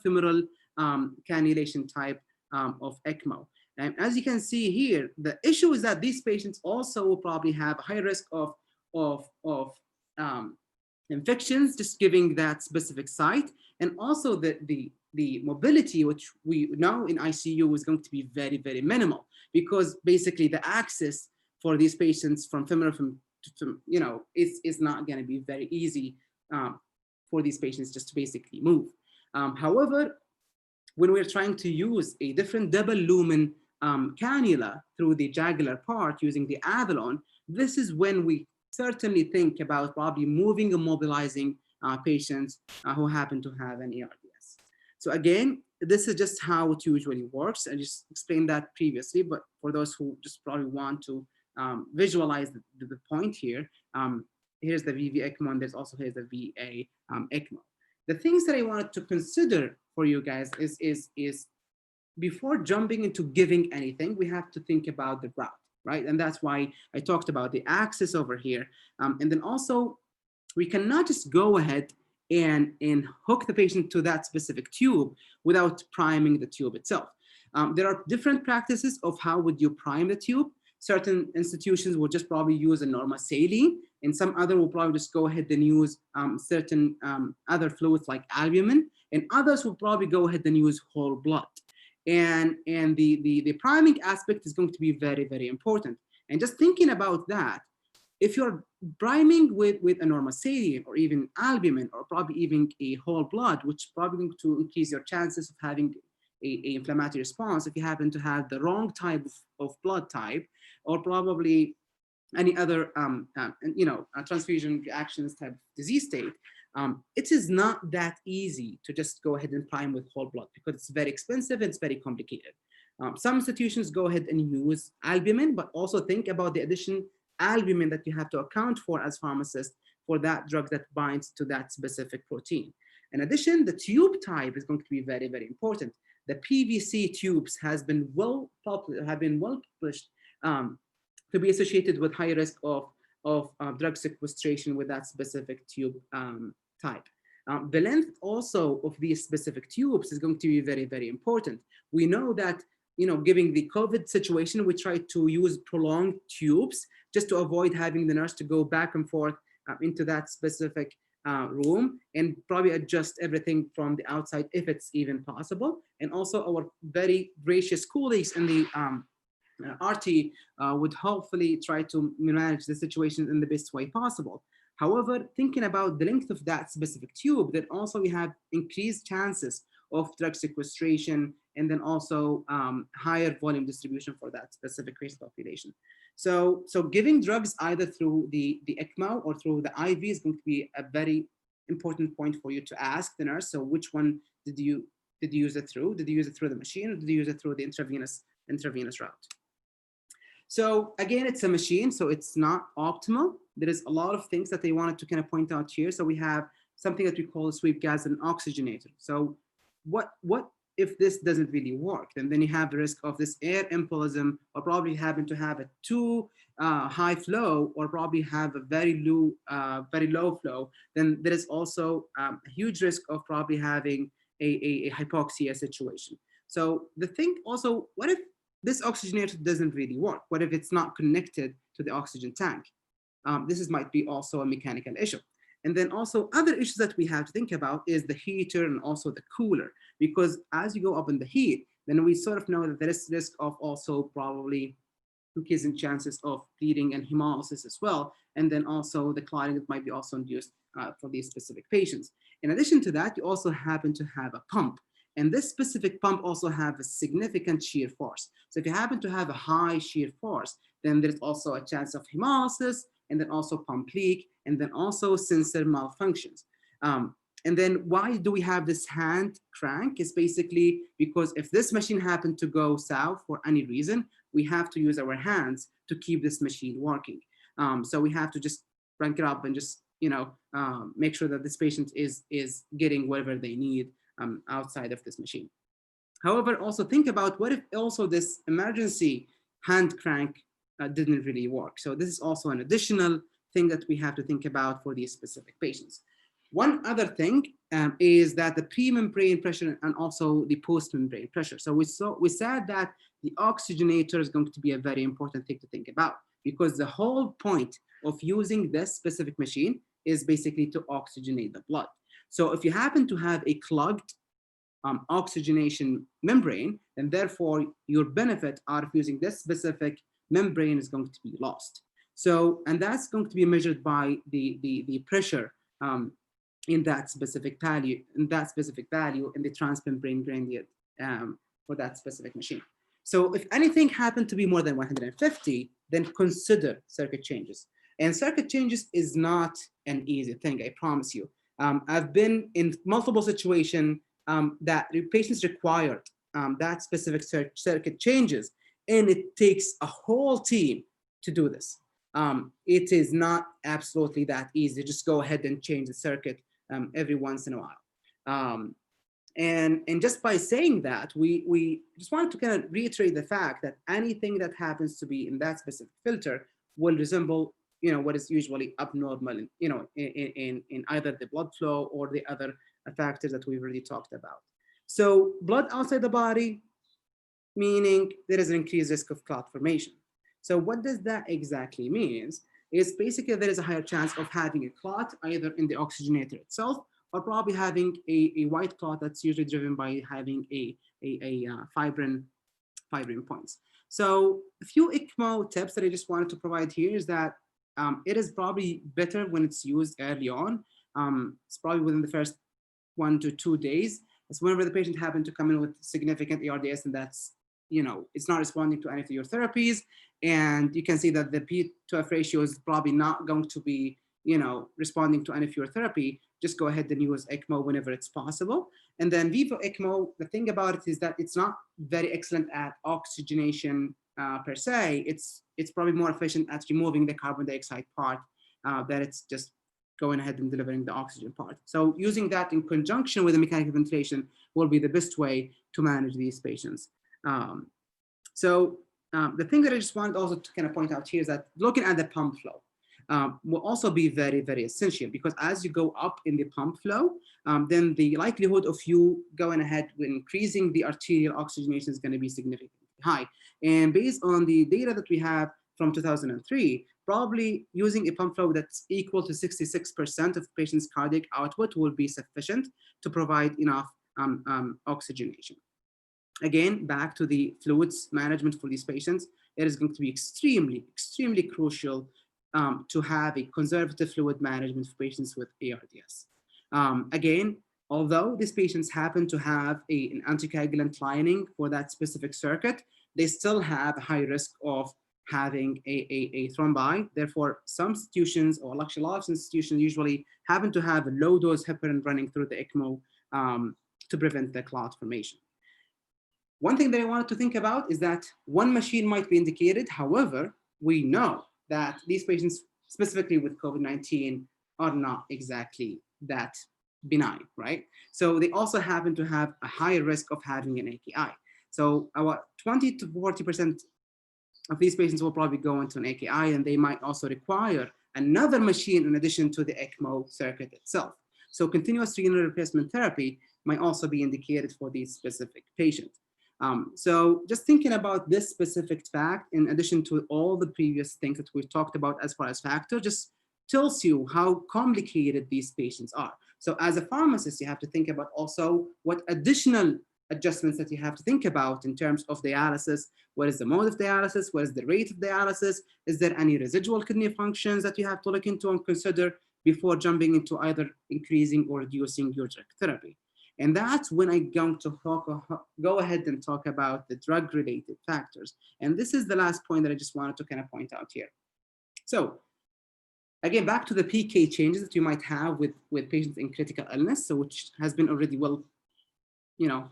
cannulation type of ECMO. And as you can see here, the issue is that these patients also will probably have a high risk of infections, just giving that specific site, and also the mobility, which we know in ICU is going to be very, very minimal, because basically the access for these patients from femoral is not going to be very easy for these patients just to basically move. However, when we're trying to use a different double lumen cannula through the jugular part using the Avalon, this is when we certainly think about probably moving and mobilizing patients who happen to have an ARDS. So again, this is just how it usually works. I just explained that previously, but for those who just probably want to visualize the point here, here's the VV ECMO, and here's the VA ECMO. The things that I wanted to consider for you guys is before jumping into giving anything, we have to think about the route, right? And that's why I talked about the access over here. And then also, we cannot just go ahead and hook the patient to that specific tube without priming the tube itself. There are different practices of how would you prime the tube. Certain institutions will just probably use a normal saline, and some other will probably just go ahead and use certain other fluids like albumin, and others will probably go ahead and use whole blood. And the priming aspect is going to be very, very important. And just thinking about that, if you're priming with a normal saline or even albumin or probably even a whole blood, which is probably going to increase your chances of having a inflammatory response if you happen to have the wrong type of blood type, or probably any other transfusion reactions type of disease state, it is not that easy to just go ahead and prime with whole blood because it's very expensive and it's very complicated. Some institutions go ahead and use albumin, but also think about the addition albumin that you have to account for as pharmacists for that drug that binds to that specific protein. In addition, the tube type is going to be very, very important. The PVC tubes have been well published to be associated with high risk of drug sequestration with that specific tube type. The length also of these specific tubes is going to be very, very important. We know that, given the COVID situation, we try to use prolonged tubes just to avoid having the nurse to go back and forth into that specific room, and probably adjust everything from the outside if it's even possible. And also our very gracious colleagues in the RT would hopefully try to manage the situation in the best way possible. However, thinking about the length of that specific tube, then also we have increased chances of drug sequestration, and then also higher volume distribution for that specific patient population. So giving drugs either through the Ecmo or through the IV is going to be a very important point for you to ask the nurse. So which one did you use it through? Did you use it through the machine, or did you use it through the intravenous route? So again, it's a machine, so it's not optimal. There is a lot of things that they wanted to kind of point out here. So we have something that we call a sweep gas and oxygenator. So what if this doesn't really work? Then you have the risk of this air embolism, or probably having to have a too high flow, or probably have a very low flow. Then there is also a huge risk of probably having a hypoxia situation. So the thing also, what if this oxygenator doesn't really work? What if it's not connected to the oxygen tank? This might be also a mechanical issue. And then also other issues that we have to think about is the heater and also the cooler, because as you go up in the heat, then we sort of know that there is risk of also probably increasing chances of bleeding and hemolysis as well. And then also the clotting that might be also induced for these specific patients. In addition to that, you also happen to have a pump. And this specific pump also have a significant shear force. So if you happen to have a high shear force, then there's also a chance of hemolysis, and then also pump leak, and then also sensor malfunctions. And then why do we have this hand crank? Is basically because if this machine happened to go south for any reason, we have to use our hands to keep this machine working. So we have to just crank it up and just make sure that this patient is getting whatever they need outside of this machine. However, also think about what if also this emergency hand crank didn't really work. So this is also an additional thing that we have to think about for these specific patients. One other thing is that the pre-membrane pressure and also the post-membrane pressure. So we said that the oxygenator is going to be a very important thing to think about, because the whole point of using this specific machine is basically to oxygenate the blood. So if you happen to have a clogged oxygenation membrane, then therefore your benefit out of using this specific membrane is going to be lost. So, and that's going to be measured by the pressure in that specific value, in the transmembrane gradient for that specific machine. So if anything happened to be more than 150, then consider circuit changes. And circuit changes is not an easy thing, I promise you. I've been in multiple situations that patients required that specific circuit changes, and it takes a whole team to do this. It is not absolutely that easy. Just go ahead and change the circuit every once in a while. And just by saying that, we just wanted to kind of reiterate the fact that anything that happens to be in that specific filter will resemble what is usually abnormal in either the blood flow or the other factors that we've already talked about. So blood outside the body, meaning there is an increased risk of clot formation. So what does that exactly mean? Is basically there is a higher chance of having a clot either in the oxygenator itself, or probably having a white clot that's usually driven by having a fibrin points. So a few Ecmo tips that I just wanted to provide here is that it is probably better when it's used early on. It's probably within the first 1 to 2 days. It's whenever the patient happened to come in with significant ARDS, and that's it's not responding to any of your therapies. And you can see that the P to F ratio is probably not going to be, responding to any of your therapy. Just go ahead and use Ecmo whenever it's possible. And then Vivo Ecmo, the thing about it is that it's not very excellent at oxygenation per se. It's probably more efficient at removing the carbon dioxide part, that it's just going ahead and delivering the oxygen part. So using that in conjunction with the mechanical ventilation will be the best way to manage these patients. The thing that I just wanted also to kind of point out here is that looking at the pump flow will also be very, very essential, because as you go up in the pump flow, then the likelihood of you going ahead with increasing the arterial oxygenation is going to be significantly high. And based on the data that we have from 2003, probably using a pump flow that's equal to 66% of patients' cardiac output will be sufficient to provide enough oxygenation. Again, back to the fluids management for these patients, it is going to be extremely, extremely crucial to have a conservative fluid management for patients with ARDS. Again, although these patients happen to have an anticoagulant lining for that specific circuit, they still have a high risk of having a thrombi. Therefore, some institutions, or actually a lot of institutions, usually happen to have a low dose heparin running through the Ecmo to prevent the clot formation. One thing that I wanted to think about is that one machine might be indicated. However, we know that these patients, specifically with COVID-19, are not exactly that benign, right? So they also happen to have a higher risk of having an AKI. So about 20 to 40% of these patients will probably go into an AKI, and they might also require another machine in addition to the Ecmo circuit itself. So continuous renal replacement therapy might also be indicated for these specific patients. So just thinking about this specific fact, in addition to all the previous things that we've talked about as far as factor, just tells you how complicated these patients are. So as a pharmacist, you have to think about also what additional adjustments that you have to think about in terms of dialysis. What is the mode of dialysis? What is the rate of dialysis? Is there any residual kidney functions that you have to look into and consider before jumping into either increasing or reducing your drug therapy? And that's when I'm going to go ahead and talk about the drug-related factors. And this is the last point that I just wanted to kind of point out here. So again, back to the PK changes that you might have with patients in critical illness, so which has been already well,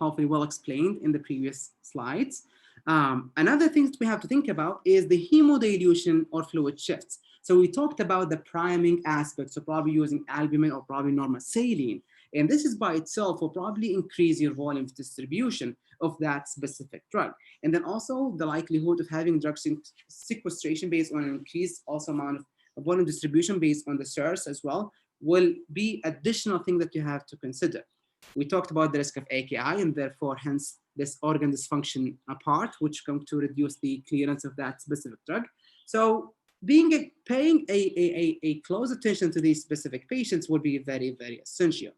hopefully well explained in the previous slides. Another thing that we have to think about is the hemodilution or fluid shifts. So we talked about the priming aspect, so probably using albumin or probably normal saline. And this is by itself will probably increase your volume of distribution of that specific drug. And then also the likelihood of having drug sequestration based on an increased also amount of volume distribution based on the source as well will be additional thing that you have to consider. We talked about the risk of AKI, and therefore hence this organ dysfunction part, which is going to reduce the clearance of that specific drug. So paying a close attention to these specific patients will be very, very essential.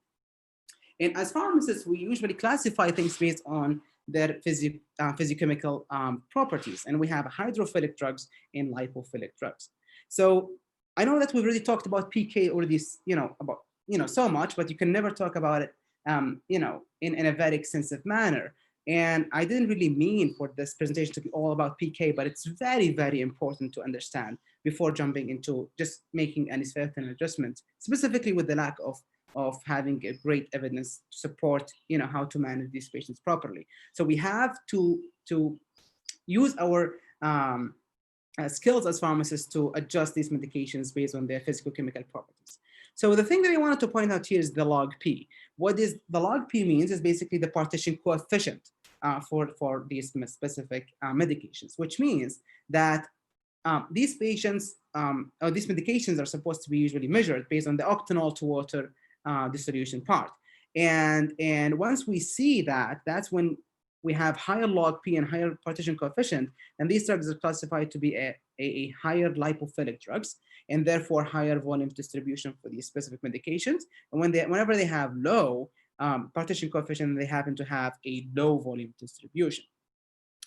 And as pharmacists, we usually classify things based on their physicochemical properties. And we have hydrophilic drugs and lipophilic drugs. So I know that we've already talked about PK already, so much, but you can never talk about it, in a very extensive manner. And I didn't really mean for this presentation to be all about PK, but it's very, very important to understand before jumping into just making any certain adjustments, specifically with the lack of having a great evidence to support, how to manage these patients properly. So we have to use our skills as pharmacists to adjust these medications based on their physicochemical properties. So the thing that I wanted to point out here is the log P. What is the log P means is basically the partition coefficient for these specific medications, which means that these patients or these medications are supposed to be usually measured based on the octanol to water dissolution part. And once we see that, that's when we have higher log P and higher partition coefficient, and these drugs are classified to be a higher lipophilic drugs, and therefore higher volume distribution for these specific medications. And whenever they have low partition coefficient, they happen to have a low volume distribution.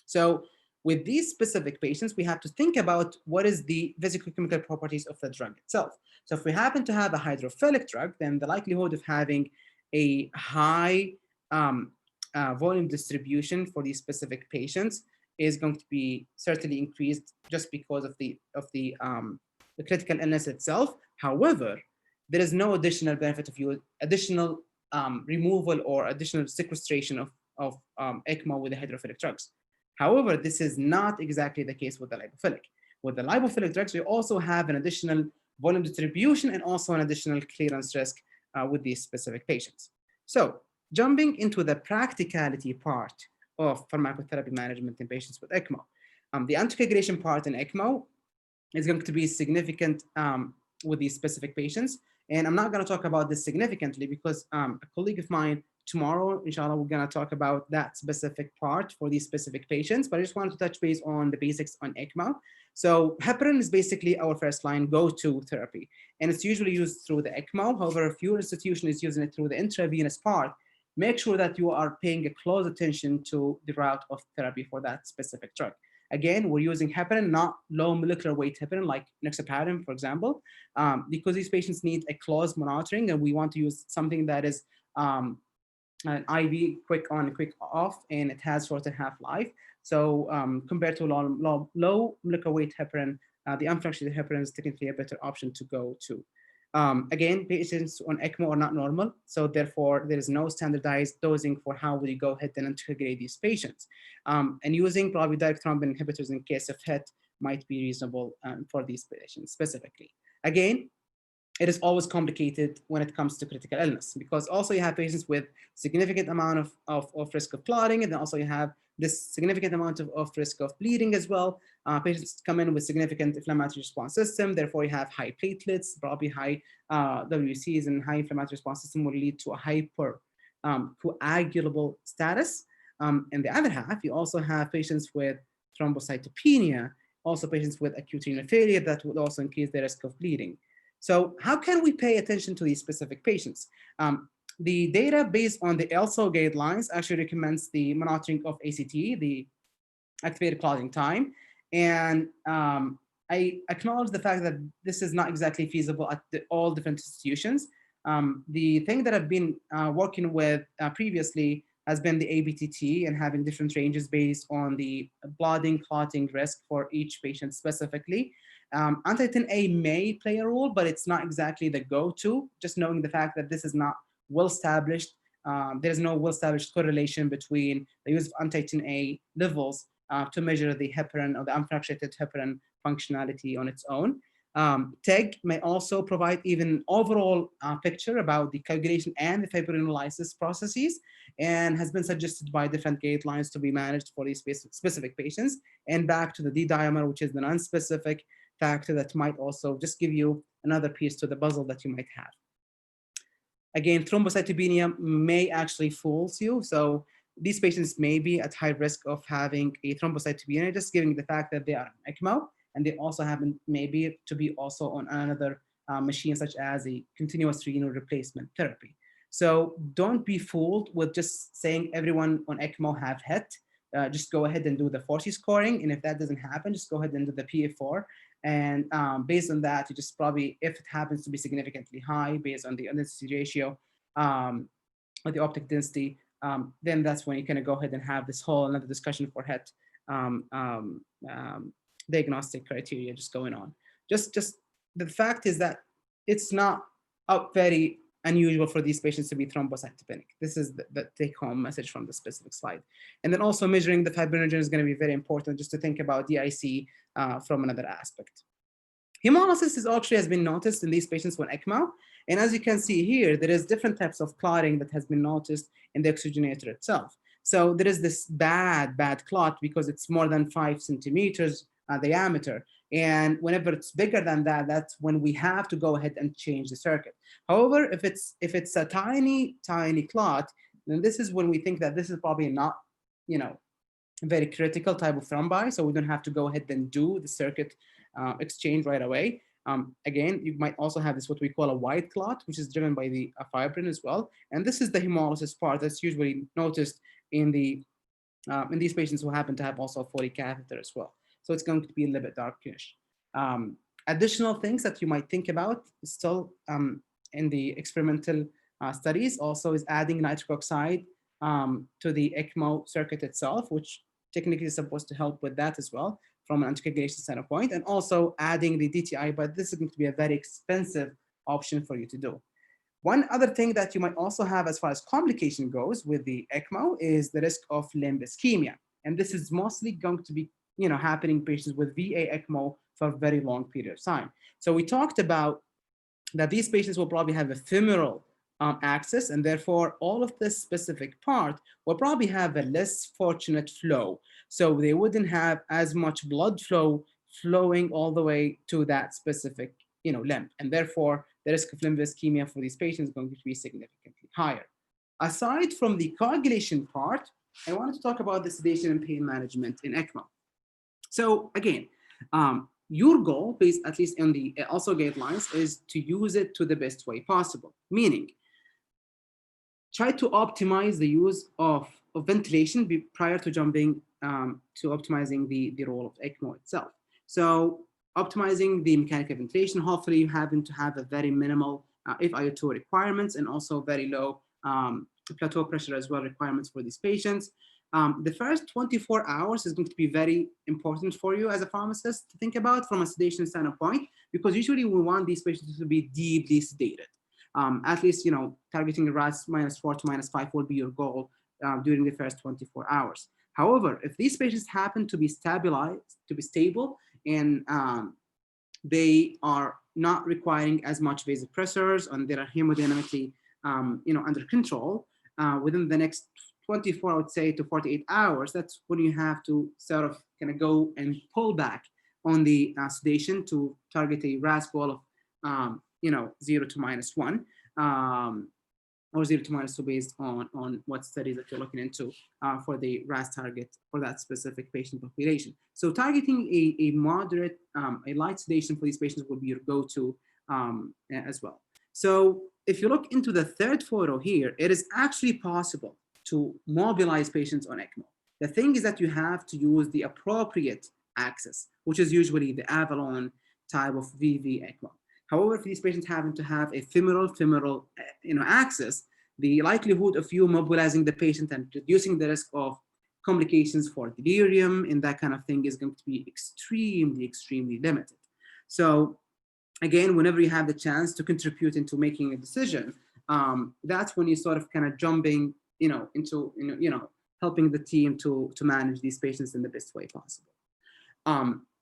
So with these specific patients, we have to think about what is the physicochemical properties of the drug itself. So if we happen to have a hydrophilic drug, then the likelihood of having a high volume distribution for these specific patients is going to be certainly increased just because of the critical illness itself. However, there is no additional benefit of additional removal or additional sequestration of Ecmo with the hydrophilic drugs. However, this is not exactly the case with the lipophilic. With the lipophilic drugs, we also have an additional volume distribution and also an additional clearance risk with these specific patients. So jumping into the practicality part of pharmacotherapy management in patients with Ecmo. The anticoagulation part in Ecmo is going to be significant with these specific patients. And I'm not going to talk about this significantly because a colleague of mine tomorrow, inshallah, we're going to talk about that specific part for these specific patients. But I just wanted to touch base on the basics on Ecmo. So heparin is basically our first line go-to therapy. And it's usually used through the Ecmo. However, if your institution is using it through the intravenous part, make sure that you are paying a close attention to the route of therapy for that specific drug. Again, we're using heparin, not low molecular weight heparin like enoxaparin, for example, because these patients need a close monitoring, and we want to use something that is an IV, quick on, quick off, and it has shorter half-life. So compared to low molecular weight heparin, the unfractionated heparin is technically a better option to go to. Again, patients on Ecmo are not normal, so therefore there is no standardized dosing for how we go ahead and integrate these patients. And using probably direct thrombin inhibitors in case of HIT might be reasonable for these patients specifically. Again, it is always complicated when it comes to critical illness, because also you have patients with significant amount of risk of clotting, and then also you have this significant amount of risk of bleeding as well. Patients come in with significant inflammatory response system, therefore you have high platelets, probably high WCs, and high inflammatory response system will lead to a hyper coagulable status. In the other half, you also have patients with thrombocytopenia, also patients with acute renal failure that would also increase the risk of bleeding. So how can we pay attention to these specific patients? The data based on the ELSO guidelines actually recommends the monitoring of ACT, the activated clotting time. And I acknowledge the fact that this is not exactly feasible at all different institutions. The thing that I've been working with previously has been the ABTT and having different ranges based on the blooding clotting risk for each patient specifically. Anti-10A may play a role, but it's not exactly the go-to, just knowing the fact that this is not well-established. There's no well-established correlation between the use of anti-10A levels to measure the heparin or the unfractionated heparin functionality on its own. TEG may also provide even overall picture about the coagulation and the fibrinolysis processes, and has been suggested by different guidelines to be managed for these specific patients. And back to the D-dimer, which is the non-specific factor that might also just give you another piece to the puzzle that you might have. Again, thrombocytopenia may actually fool you. So these patients may be at high risk of having a thrombocytopenia, just given the fact that they are on ECMO, and they also happen maybe to be also on another machine, such as a continuous renal replacement therapy. So don't be fooled with just saying everyone on ECMO have HIT. Just go ahead and do the 40 scoring. And if that doesn't happen, just go ahead and do the PA4. And based on that, you just probably, if it happens to be significantly high based on the density ratio or the optic density, then that's when you kind of go ahead and have this whole another discussion for HIT diagnostic criteria just going on. Just the fact is that it's not very unusual for these patients to be thrombocytopenic. This is the take-home message from the specific slide. And then also measuring the fibrinogen is going to be very important, just to think about DIC from another aspect. Hemolysis is actually has been noticed in these patients with ECMO. And as you can see here, there is different types of clotting that has been noticed in the oxygenator itself. So there is this bad clot because it's more than 5 centimeters diameter. And whenever it's bigger than that, that's when we have to go ahead and change the circuit. However, if it's a tiny clot, then this is when we think that this is probably not, a very critical type of thrombi. So we don't have to go ahead and do the circuit exchange right away. Again, you might also have this what we call a white clot, which is driven by the fibrin as well. And this is the hemolysis part that's usually noticed in these patients who happen to have also a Foley catheter as well. So it's going to be a little bit darkish. Additional things that you might think about still in the experimental studies also is adding nitric oxide to the ECMO circuit itself, which technically supposed to help with that as well from an anticoagulation standpoint, and also adding the DTI, but this is going to be a very expensive option for you to do. One other thing that you might also have as far as complication goes with the Ecmo is the risk of limb ischemia. And this is mostly going to be happening in patients with VA Ecmo for a very long period of time. So we talked about that these patients will probably have a femoral access, and therefore all of this specific part will probably have a less fortunate flow. So they wouldn't have as much blood flow flowing all the way to that specific limb, and therefore the risk of limb ischemia for these patients is going to be significantly higher. Aside from the coagulation part, I wanted to talk about the sedation and pain management in Ecmo. So again, your goal, based at least on the also guidelines, is to use it to the best way possible, meaning try to optimize the use of ventilation prior to jumping to optimizing the role of Ecmo itself. So optimizing the mechanical ventilation, hopefully you happen to have a very minimal FiO2 requirements and also very low plateau pressure as well requirements for these patients. The first 24 hours is going to be very important for you as a pharmacist to think about from a sedation standpoint, because usually we want these patients to be deeply sedated. At least, targeting a RASS -4 to -5 will be your goal during the first 24 hours. However, if these patients happen to be stabilized, to be stable, and they are not requiring as much vasopressors and they are hemodynamically, under control within the next 24, I would say, to 48 hours, that's when you have to sort of kind of go and pull back on the sedation to target a RASS goal of, 0 to -1, or 0 to -2 based on what studies that you're looking into for the RASS target for that specific patient population. So targeting a moderate, a light sedation for these patients will be your go-to as well. So if you look into the third photo here, it is actually possible to mobilize patients on Ecmo. The thing is that you have to use the appropriate access, which is usually the Avalon type of VV Ecmo. However, if these patients happen to have a femoral access, the likelihood of you mobilizing the patient and reducing the risk of complications for delirium and that kind of thing is going to be extremely, extremely limited. So again, whenever you have the chance to contribute into making a decision, that's when you sort of kind of jumping into helping the team to manage these patients in the best way possible.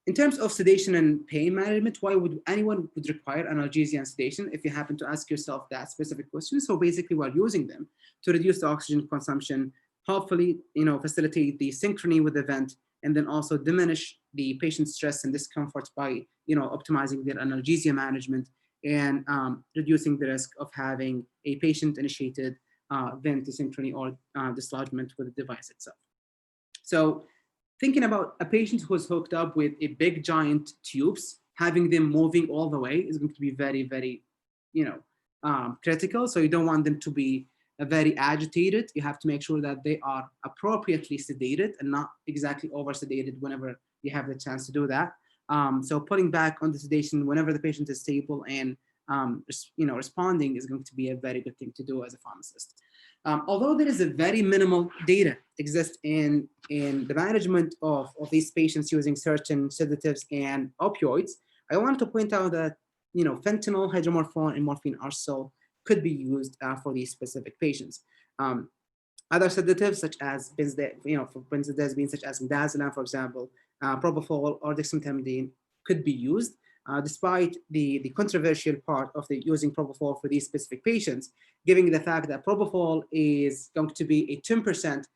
In terms of sedation and pain management, why would anyone require analgesia and sedation? If you happen to ask yourself that specific question, so basically we're using them to reduce the oxygen consumption, hopefully facilitate the synchrony with the vent, and then also diminish the patient's stress and discomfort by optimizing their analgesia management and reducing the risk of having a patient-initiated vent asynchrony or dislodgement with the device itself. So thinking about a patient who is hooked up with a big giant tubes, having them moving all the way is going to be very, very, critical. So you don't want them to be very agitated. You have to make sure that they are appropriately sedated and not exactly over sedated whenever you have the chance to do that. So putting back on the sedation whenever the patient is stable and responding is going to be a very good thing to do as a pharmacist. Although there is a very minimal data exists in the management of these patients using certain sedatives and opioids, I want to point out that fentanyl, hydromorphone, and morphine are still could be used for these specific patients. Other sedatives such as for benzodiazepines such as midazolam, for example, propofol or dexmedetomidine could be used. Despite the controversial part of the using propofol for these specific patients, given the fact that propofol is going to be a 10%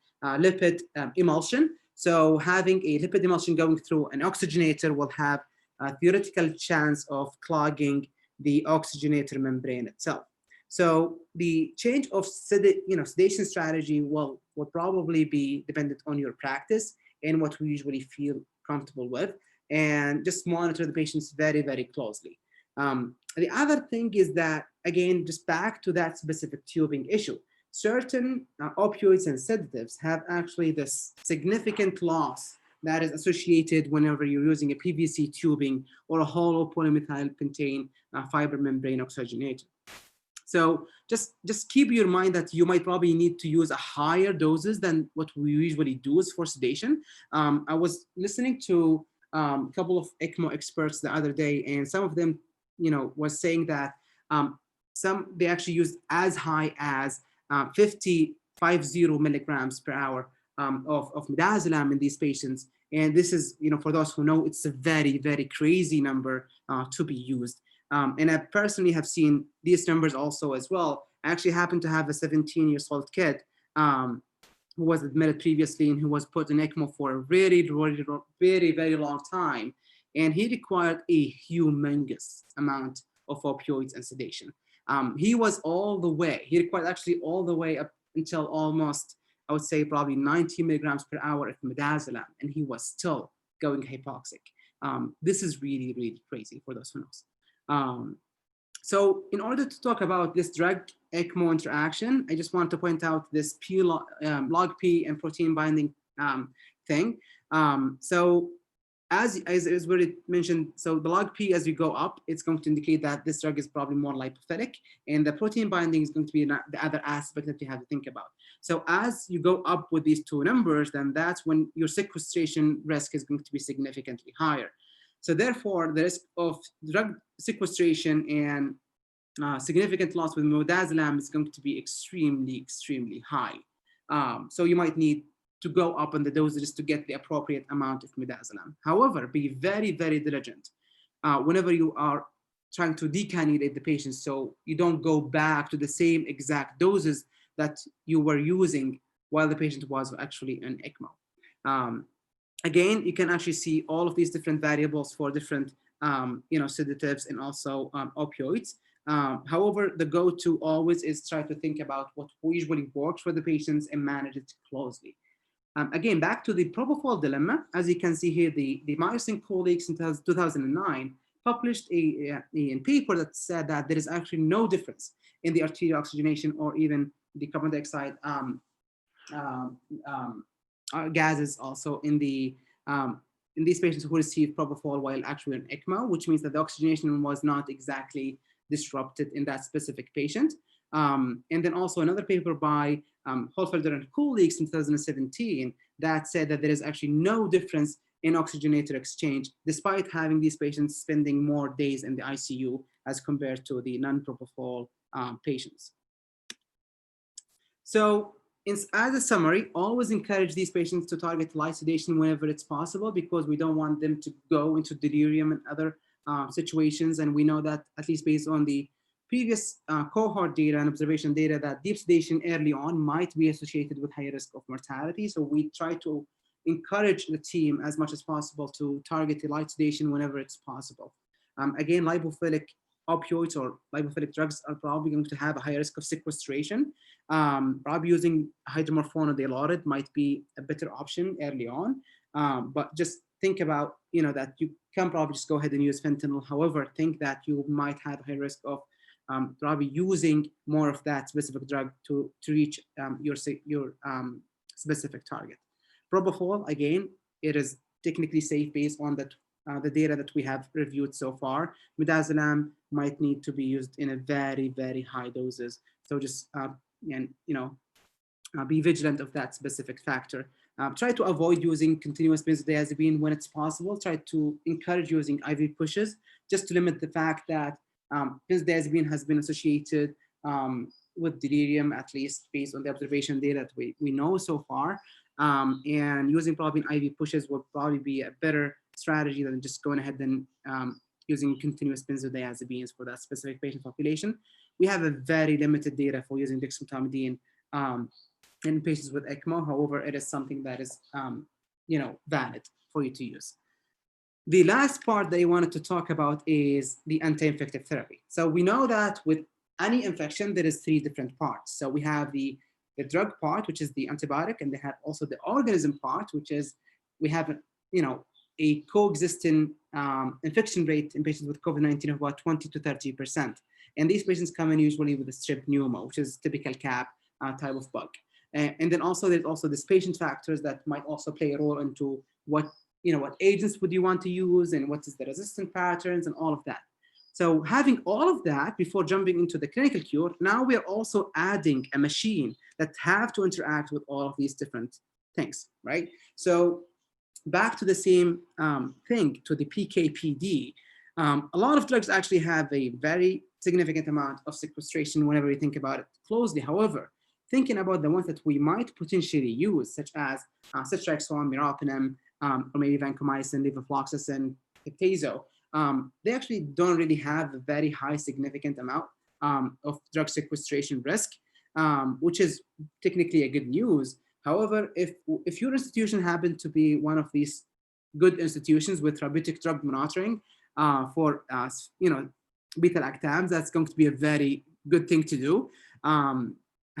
lipid emulsion. So having a lipid emulsion going through an oxygenator will have a theoretical chance of clogging the oxygenator membrane itself. So the change of sedation strategy will probably be dependent on your practice and what we usually feel comfortable with, and just monitor the patients very, very closely. The other thing is that, again, just back to that specific tubing issue, certain opioids and sedatives have actually this significant loss that is associated whenever you're using a PVC tubing or a hollow polymethyl pentane fiber membrane oxygenator. So just keep your mind that you might probably need to use a higher doses than what we usually do for sedation. I was listening to a couple of Ecmo experts the other day, and some of them, was saying that they actually used as high as 50 milligrams per hour of midazolam in these patients. And this is, for those who know, it's a very, very crazy number to be used. And I personally have seen these numbers also as well. I actually happened to have a 17-year-old kid who was admitted previously and who was put in ECMO for a very, very, very long time. And he required a humongous amount of opioids and sedation. He required actually all the way up until almost, I would say probably 90 milligrams per hour of midazolam, and he was still going hypoxic. This is really, really crazy for those who knows. So in order to talk about this drug ECMO interaction, I just want to point out this log P and protein binding thing. So as already mentioned, so the log P, as you go up, it's going to indicate that this drug is probably more lipophilic, and the protein binding is going to be the other aspect that you have to think about. So as you go up with these two numbers, then that's when your sequestration risk is going to be significantly higher. So therefore, the risk of drug sequestration and significant loss with midazolam is going to be extremely, extremely high. So you might need to go up on the dosages to get the appropriate amount of midazolam. However, be very, very diligent whenever you are trying to decannulate the patient, so you don't go back to the same exact doses that you were using while the patient was actually in ECMO. Again, you can actually see all of these different variables for different sedatives and also opioids. However, the go-to always is try to think about what usually works for the patients and manage it closely. Again, back to the propofol dilemma, as you can see here, the Myers and colleagues in 2009 published a paper that said that there is actually no difference in the arterial oxygenation or even the carbon dioxide gases also in these patients who received propofol while actually in ECMO, which means that the oxygenation was not exactly disrupted in that specific patient. And then also another paper by Holfelder and colleagues in 2017 that said that there is actually no difference in oxygenator exchange, despite having these patients spending more days in the ICU as compared to the non-propofol patients. So as a summary, always encourage these patients to target light sedation whenever it's possible, because we don't want them to go into delirium and other situations. And we know that, at least based on the previous cohort data and observation data, that deep sedation early on might be associated with high risk of mortality. So we try to encourage the team as much as possible to target the light sedation whenever it's possible. Again, lipophilic opioids or lipophilic drugs are probably going to have a high risk of sequestration. Probably using hydromorphone or Dilaudid might be a better option early on. But just think about, that you can probably just go ahead and use fentanyl. However, think that you might have a high risk of probably using more of that specific drug to reach your specific target. Propofol, again, it is technically safe based on the data that we have reviewed so far. Midazolam might need to be used in a very, very high doses. So just be vigilant of that specific factor. Try to avoid using continuous benzodiazepine when it's possible. Try to encourage using IV pushes, just to limit the fact that benzodiazepine has been associated with delirium, at least based on the observation data that we know so far. And using probably IV pushes will probably be a better strategy than just going ahead and using continuous benzodiazepines for that specific patient population. We have a very limited data for using dexmedetomidine in patients with ECMO. However, it is something that is valid for you to use. The last part that I wanted to talk about is the anti-infective therapy. So we know that with any infection, there is 3 different parts. So we have the drug part, which is the antibiotic, and they have also the organism part, which is we have a coexisting infection rate in patients with COVID-19 of about 20 to 30%. And these patients come in usually with a strep pneuma, which is typical CAP type of bug. And then also there's also these patient factors that might also play a role into what agents would you want to use and what is the resistant patterns and all of that. So having all of that before jumping into the clinical cure, now we're also adding a machine that have to interact with all of these different things, right? So back to the same thing, to the PK/PD, a lot of drugs actually have a very significant amount of sequestration whenever you think about it closely. However, thinking about the ones that we might potentially use, such as ceftriaxone, meropenem, or maybe vancomycin, levofloxacin, Peptazo, they actually don't really have a very high significant amount of drug sequestration risk, which is technically a good news. However, if your institution happened to be one of these good institutions with therapeutic drug monitoring for beta-lactams, that's going to be a very good thing to do.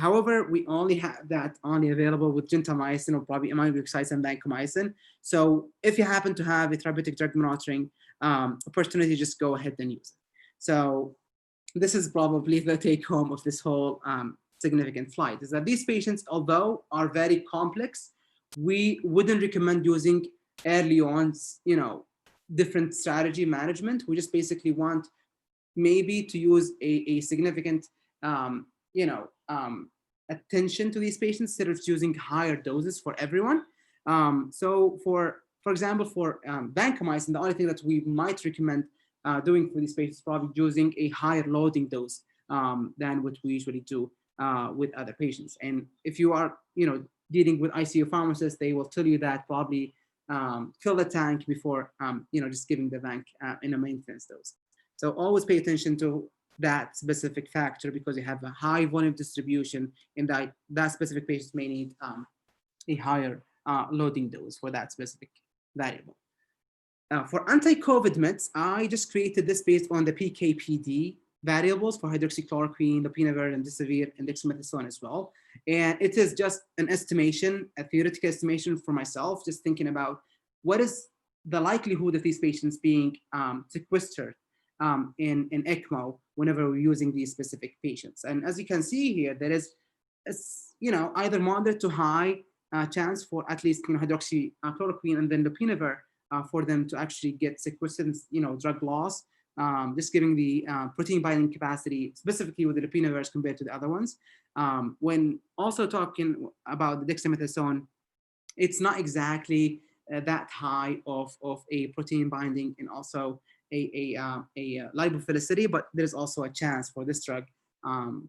However, we only have that only available with gentamicin or probably aminobutyric and vancomycin. So if you happen to have a therapeutic drug monitoring opportunity, just go ahead and use it. So this is probably the take home of this whole significant slide, is that these patients, although are very complex, we wouldn't recommend using early on, different strategy management. We just basically want maybe to use a significant, attention to these patients instead of using higher doses for everyone. So for example, for vancomycin, the only thing that we might recommend doing for these patients is probably using a higher loading dose than what we usually do with other patients. And if you are, dealing with ICU pharmacists, they will tell you that probably fill the tank before, just giving the vanc in a maintenance dose. So always pay attention to that specific factor, because you have a high volume distribution and that specific patient may need a higher loading dose for that specific variable. For anti-COVID meds, I just created this based on the PK/PD variables for hydroxychloroquine, lopinavir, and remdesivir, and dexamethasone as well. And it is just an estimation, a theoretical estimation for myself, just thinking about what is the likelihood of these patients being sequestered in Ecmo whenever we're using these specific patients. And as you can see here, there is, either moderate to high chance for at least hydroxychloroquine and then lopinavir for them to actually get sequestered, drug loss, just giving the protein binding capacity specifically with the lopinavir as compared to the other ones. When also talking about the dexamethasone, it's not exactly that high of a protein binding and also a lipophilicity, but there's also a chance for this drug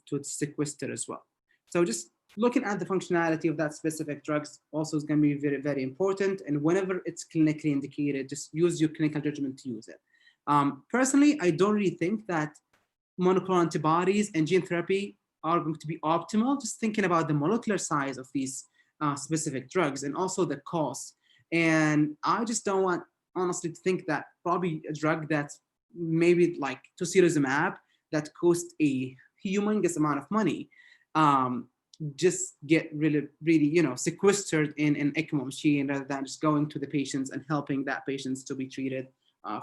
to sequester as well. So just looking at the functionality of that specific drugs also is going to be very, very important. And whenever it's clinically indicated, just use your clinical judgment to use it. Personally, I don't really think that monoclonal antibodies and gene therapy are going to be optimal, just thinking about the molecular size of these specific drugs and also the cost. And I just don't want, honestly, to think that probably a drug that's maybe like tocilizumab that costs a humongous amount of money just get really, sequestered in an Ecmo machine rather than just going to the patients and helping that patients to be treated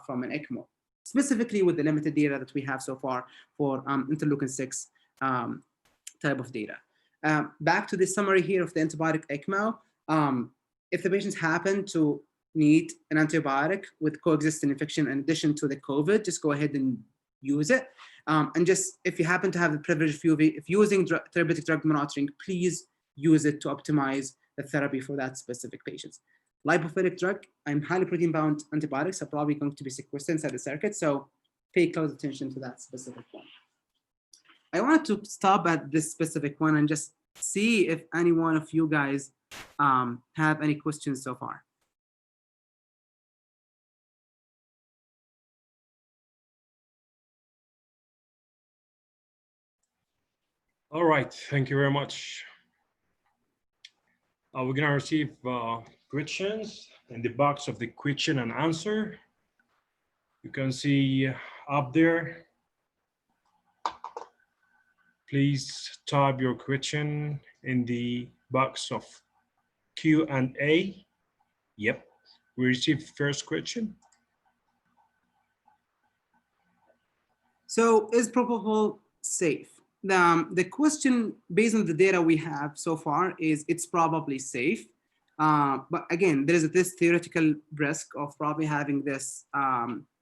from an Ecmo, specifically with the limited data that we have so far for interleukin-6 type of data. Back to the summary here of the antibiotic Ecmo. If the patients happen to need an antibiotic with coexisting infection in addition to the COVID, just go ahead and use it. And just if you happen to have the privilege of using therapeutic drug monitoring, please use it to optimize the therapy for that specific patients. Lipophilic drug, I'm highly protein-bound antibiotics are probably going to be sequestered inside the circuit, so pay close attention to that specific one. I wanted to stop at this specific one and just see if any one of you guys have any questions so far. All right, thank you very much. We're gonna receive questions in the box of the question and answer. You can see up there. Please type your question in the box of Q&A. Yep, we received first question. So is propofol safe? The question based on the data we have so far is it's probably safe. But again, there is this theoretical risk of probably having this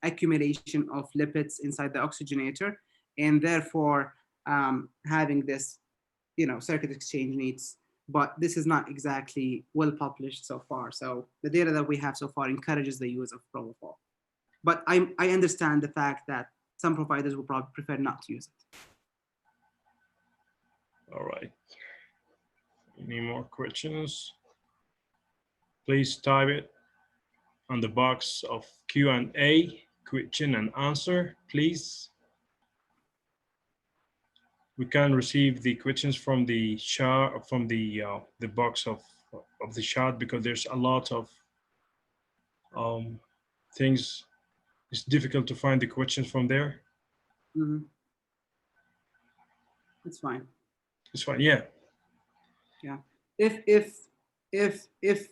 accumulation of lipids inside the oxygenator, and therefore having this, circuit exchange needs. But this is not exactly well published so far. So the data that we have so far encourages the use of propofol. But I understand the fact that some providers will probably prefer not to use it. All right. Any more questions? Please type it on the box of Q&A, question and answer, please. We can receive the questions from the chat, from the box of the chat, because there's a lot of things. It's difficult to find the questions from there. Mm-hmm. It's fine. It's fine. Yeah. Yeah. If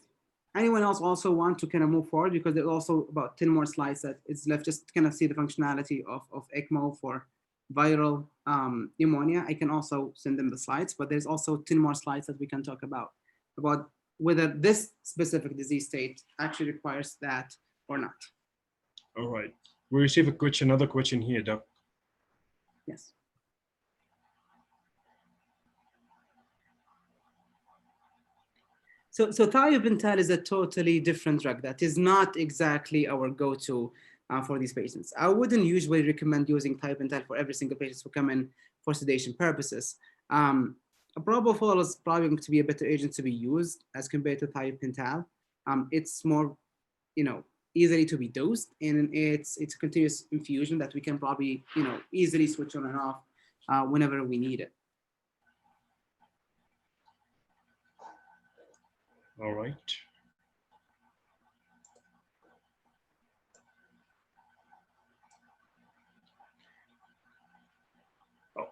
anyone else also want to kind of move forward, because there's also about 10 more slides that is left, just to kind of see the functionality of Ecmo for viral pneumonia. I can also send them the slides, but there's also 10 more slides that we can talk about whether this specific disease state actually requires that or not. All right. We receive another question here, Doc. Yes. So thiopental is a totally different drug that is not exactly our go-to for these patients. I wouldn't usually recommend using thiopental for every single patient who come in for sedation purposes. Propofol is probably going to be a better agent to be used as compared to thiopental. It's more, easily to be dosed, and it's a continuous infusion that we can probably, easily switch on and off whenever we need it. All right.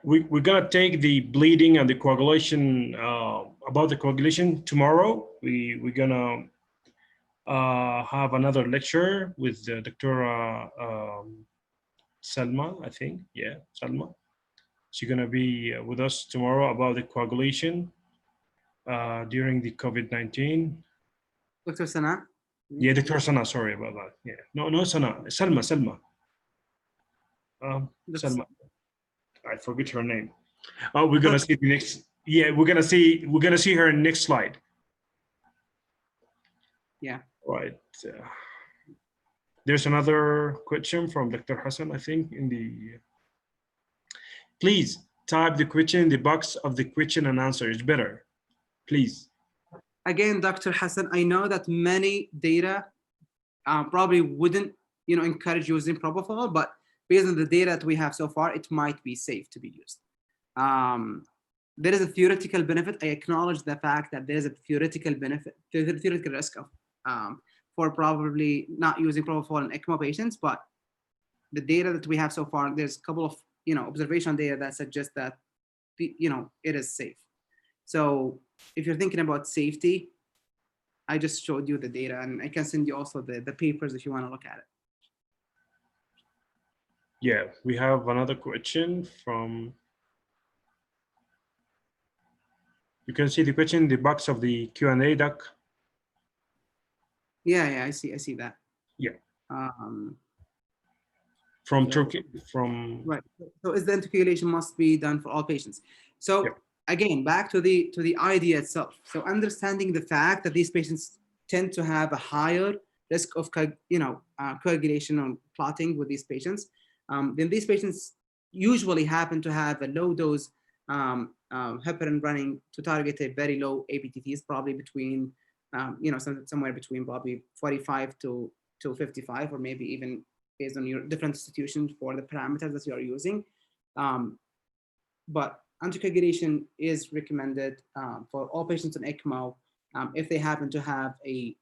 We're gonna take the bleeding and the coagulation, about the coagulation tomorrow. We're gonna have another lecture with Dr. Salma, I think. Yeah, Salma. She's gonna be with us tomorrow about the coagulation during the COVID-19. Dr. Sana? Yeah, Dr. Sana, sorry about that. Yeah, no, Sana, Salma. Salma. I forget her name. Oh, we're gonna see the next. Yeah, we're gonna see her in next slide. Yeah. Right. There's another question from Dr. Hassan, I think, in the. Please type the question in the box of the question and answer. It's better, please. Again, Dr. Hassan, I know that many data probably wouldn't, encourage using propofol, but based on the data that we have so far, it might be safe to be used. There is a theoretical benefit. I acknowledge the fact that there is a theoretical benefit, theoretical risk of for probably not using propofol in Ecmo patients, but the data that we have so far, there's a couple of observation data that suggest that it is safe. So if you're thinking about safety, I just showed you the data, and I can send you also the papers if you want to look at it. Yeah, we have another question from. You can see the question in the box of the Q&A, Doc. Yeah, I see that. Yeah. From Turkey, right. So is the anticoagulation must be done for all patients? So again, back to the idea itself. So understanding the fact that these patients tend to have a higher risk of coagulation or clotting with these patients, then these patients usually happen to have a low dose heparin running to target a very low APTTs, probably between somewhere between probably 45 to 55, or maybe even based on your different institutions for the parameters that you are using. But anticoagulation is recommended for all patients on Ecmo if they happen to have a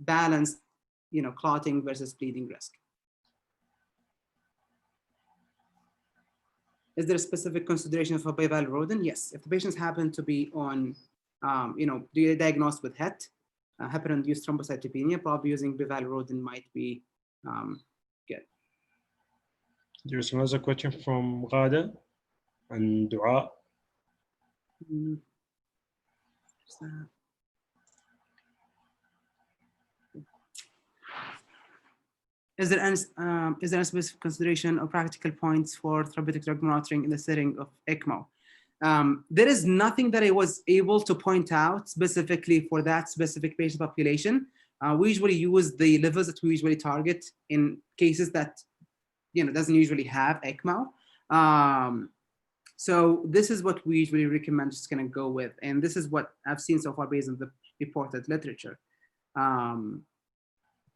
balanced, clotting versus bleeding risk. Is there a specific consideration for bivalirudin? Yes, if the patients happen to be on, diagnosed with HET, heparin-induced thrombocytopenia, probably using bivalirudin might be good. There's another question from Ghada and Dua. Is there any specific consideration or practical points for therapeutic drug monitoring in the setting of Ecmo? There is nothing that I was able to point out specifically for that specific patient population. We usually use the levels that we usually target in cases that doesn't usually have Ecmo. So this is what we usually recommend just going to go with, and this is what I've seen so far based on the reported literature.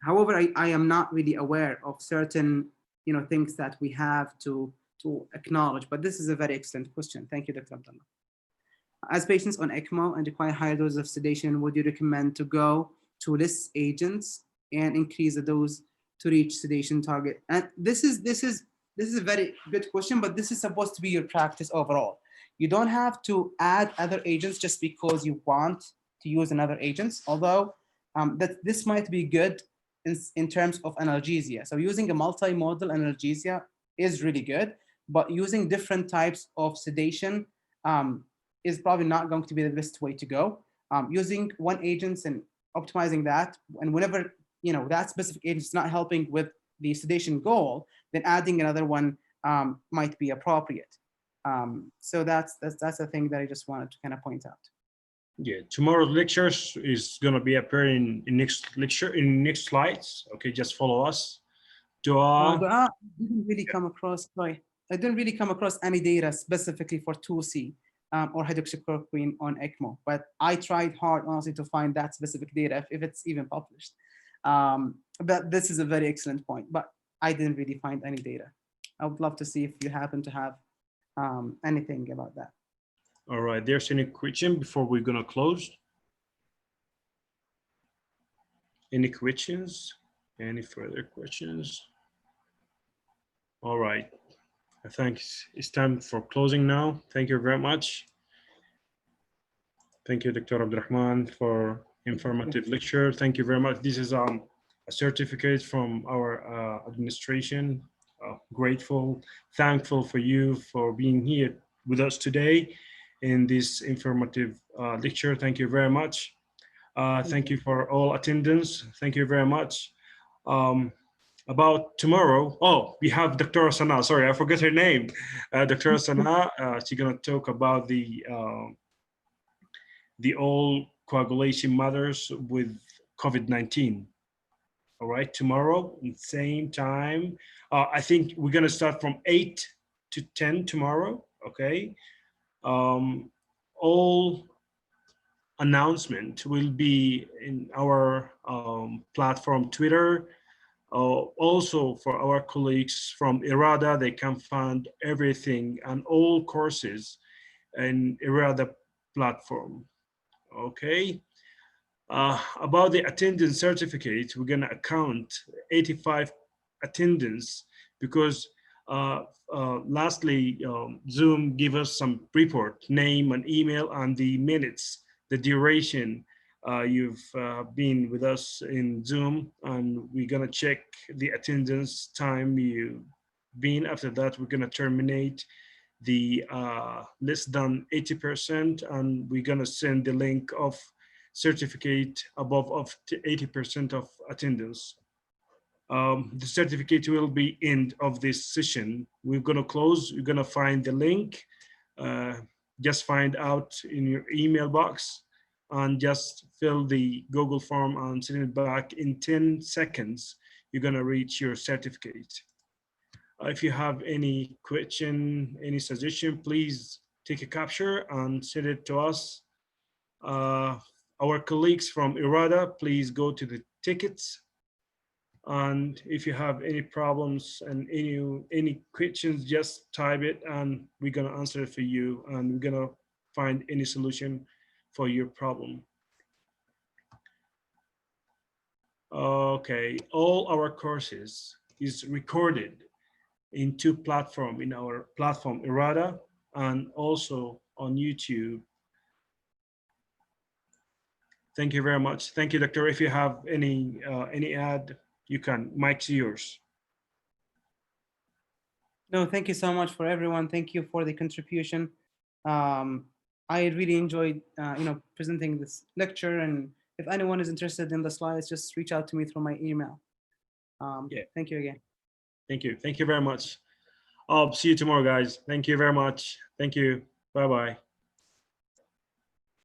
However, I am not really aware of certain things that we have to acknowledge, but this is a very excellent question. Thank you, Dr. Abdullah. As patients on Ecmo and require higher doses of sedation, would you recommend to go to less agents and increase the dose to reach sedation target? And this is a very good question, but this is supposed to be your practice overall. You don't have to add other agents just because you want to use another agents, although that this might be good in terms of analgesia. So using a multimodal analgesia is really good, but using different types of sedation is probably not going to be the best way to go. Using one agent and optimizing that, and whenever that specific agent is not helping with the sedation goal, then adding another one might be appropriate. So that's the thing that I just wanted to kind of point out. Yeah, tomorrow's lectures is going to be appearing in next lecture, in next slides. Okay, just follow us. I didn't really come across, sorry, I didn't really come across any data specifically for 2C or hydroxychloroquine on Ecmo, but I tried hard, honestly, to find that specific data if it's even published. But this is a very excellent point, but I didn't really find any data. I would love to see if you happen to have anything about that. All right, there's any question before we're gonna close? Any questions? Any further questions? All right, I think it's time for closing now. Thank you very much. Thank you, Dr. Abdurrahman, for informative lecture. Thank you very much. This is a certificate from our administration. Grateful, thankful for you for being here with us today in this informative lecture. Thank you very much. Thank you for all attendance. Thank you very much. About tomorrow, we have Dr. Sana. Sorry, I forgot her name. Dr. Sana, she's gonna talk about the all coagulation matters with COVID-19. All right, tomorrow, same time. I think we're gonna start from 8 to 10 tomorrow, okay? All announcement will be in our platform Twitter. Also for our colleagues from IRADA, they can find everything and all courses in IRADA platform, okay? About the attendance certificate, we're gonna account 85 attendance because lastly, Zoom give us some report, name and email and the minutes, the duration you've been with us in Zoom, and we're gonna check the attendance time you've been. After that, we're gonna terminate the less than 80%, and we're gonna send the link of certificate above of 80% of attendance. The certificate will be end of this session. We're gonna close, you're gonna find the link. Just find out in your email box and just fill the Google form and send it back in 10 seconds. You're gonna reach your certificate. If you have any question, any suggestion, please take a capture and send it to us. Our colleagues from IRADA, please go to the tickets. And if you have any problems and any questions, just type it and we're gonna answer it for you, and we're gonna find any solution for your problem. Okay, all our courses is recorded in 2 platforms, in our platform IRADA and also on YouTube. Thank you very much. Thank you, Doctor. If you have any ad, you can. Mike's yours. No, thank you so much for everyone. Thank you for the contribution. I really enjoyed, presenting this lecture. And if anyone is interested in the slides, just reach out to me through my email. Yeah. Thank you again. Thank you very much. I'll see you tomorrow, guys. Thank you very much. Thank you. Bye bye.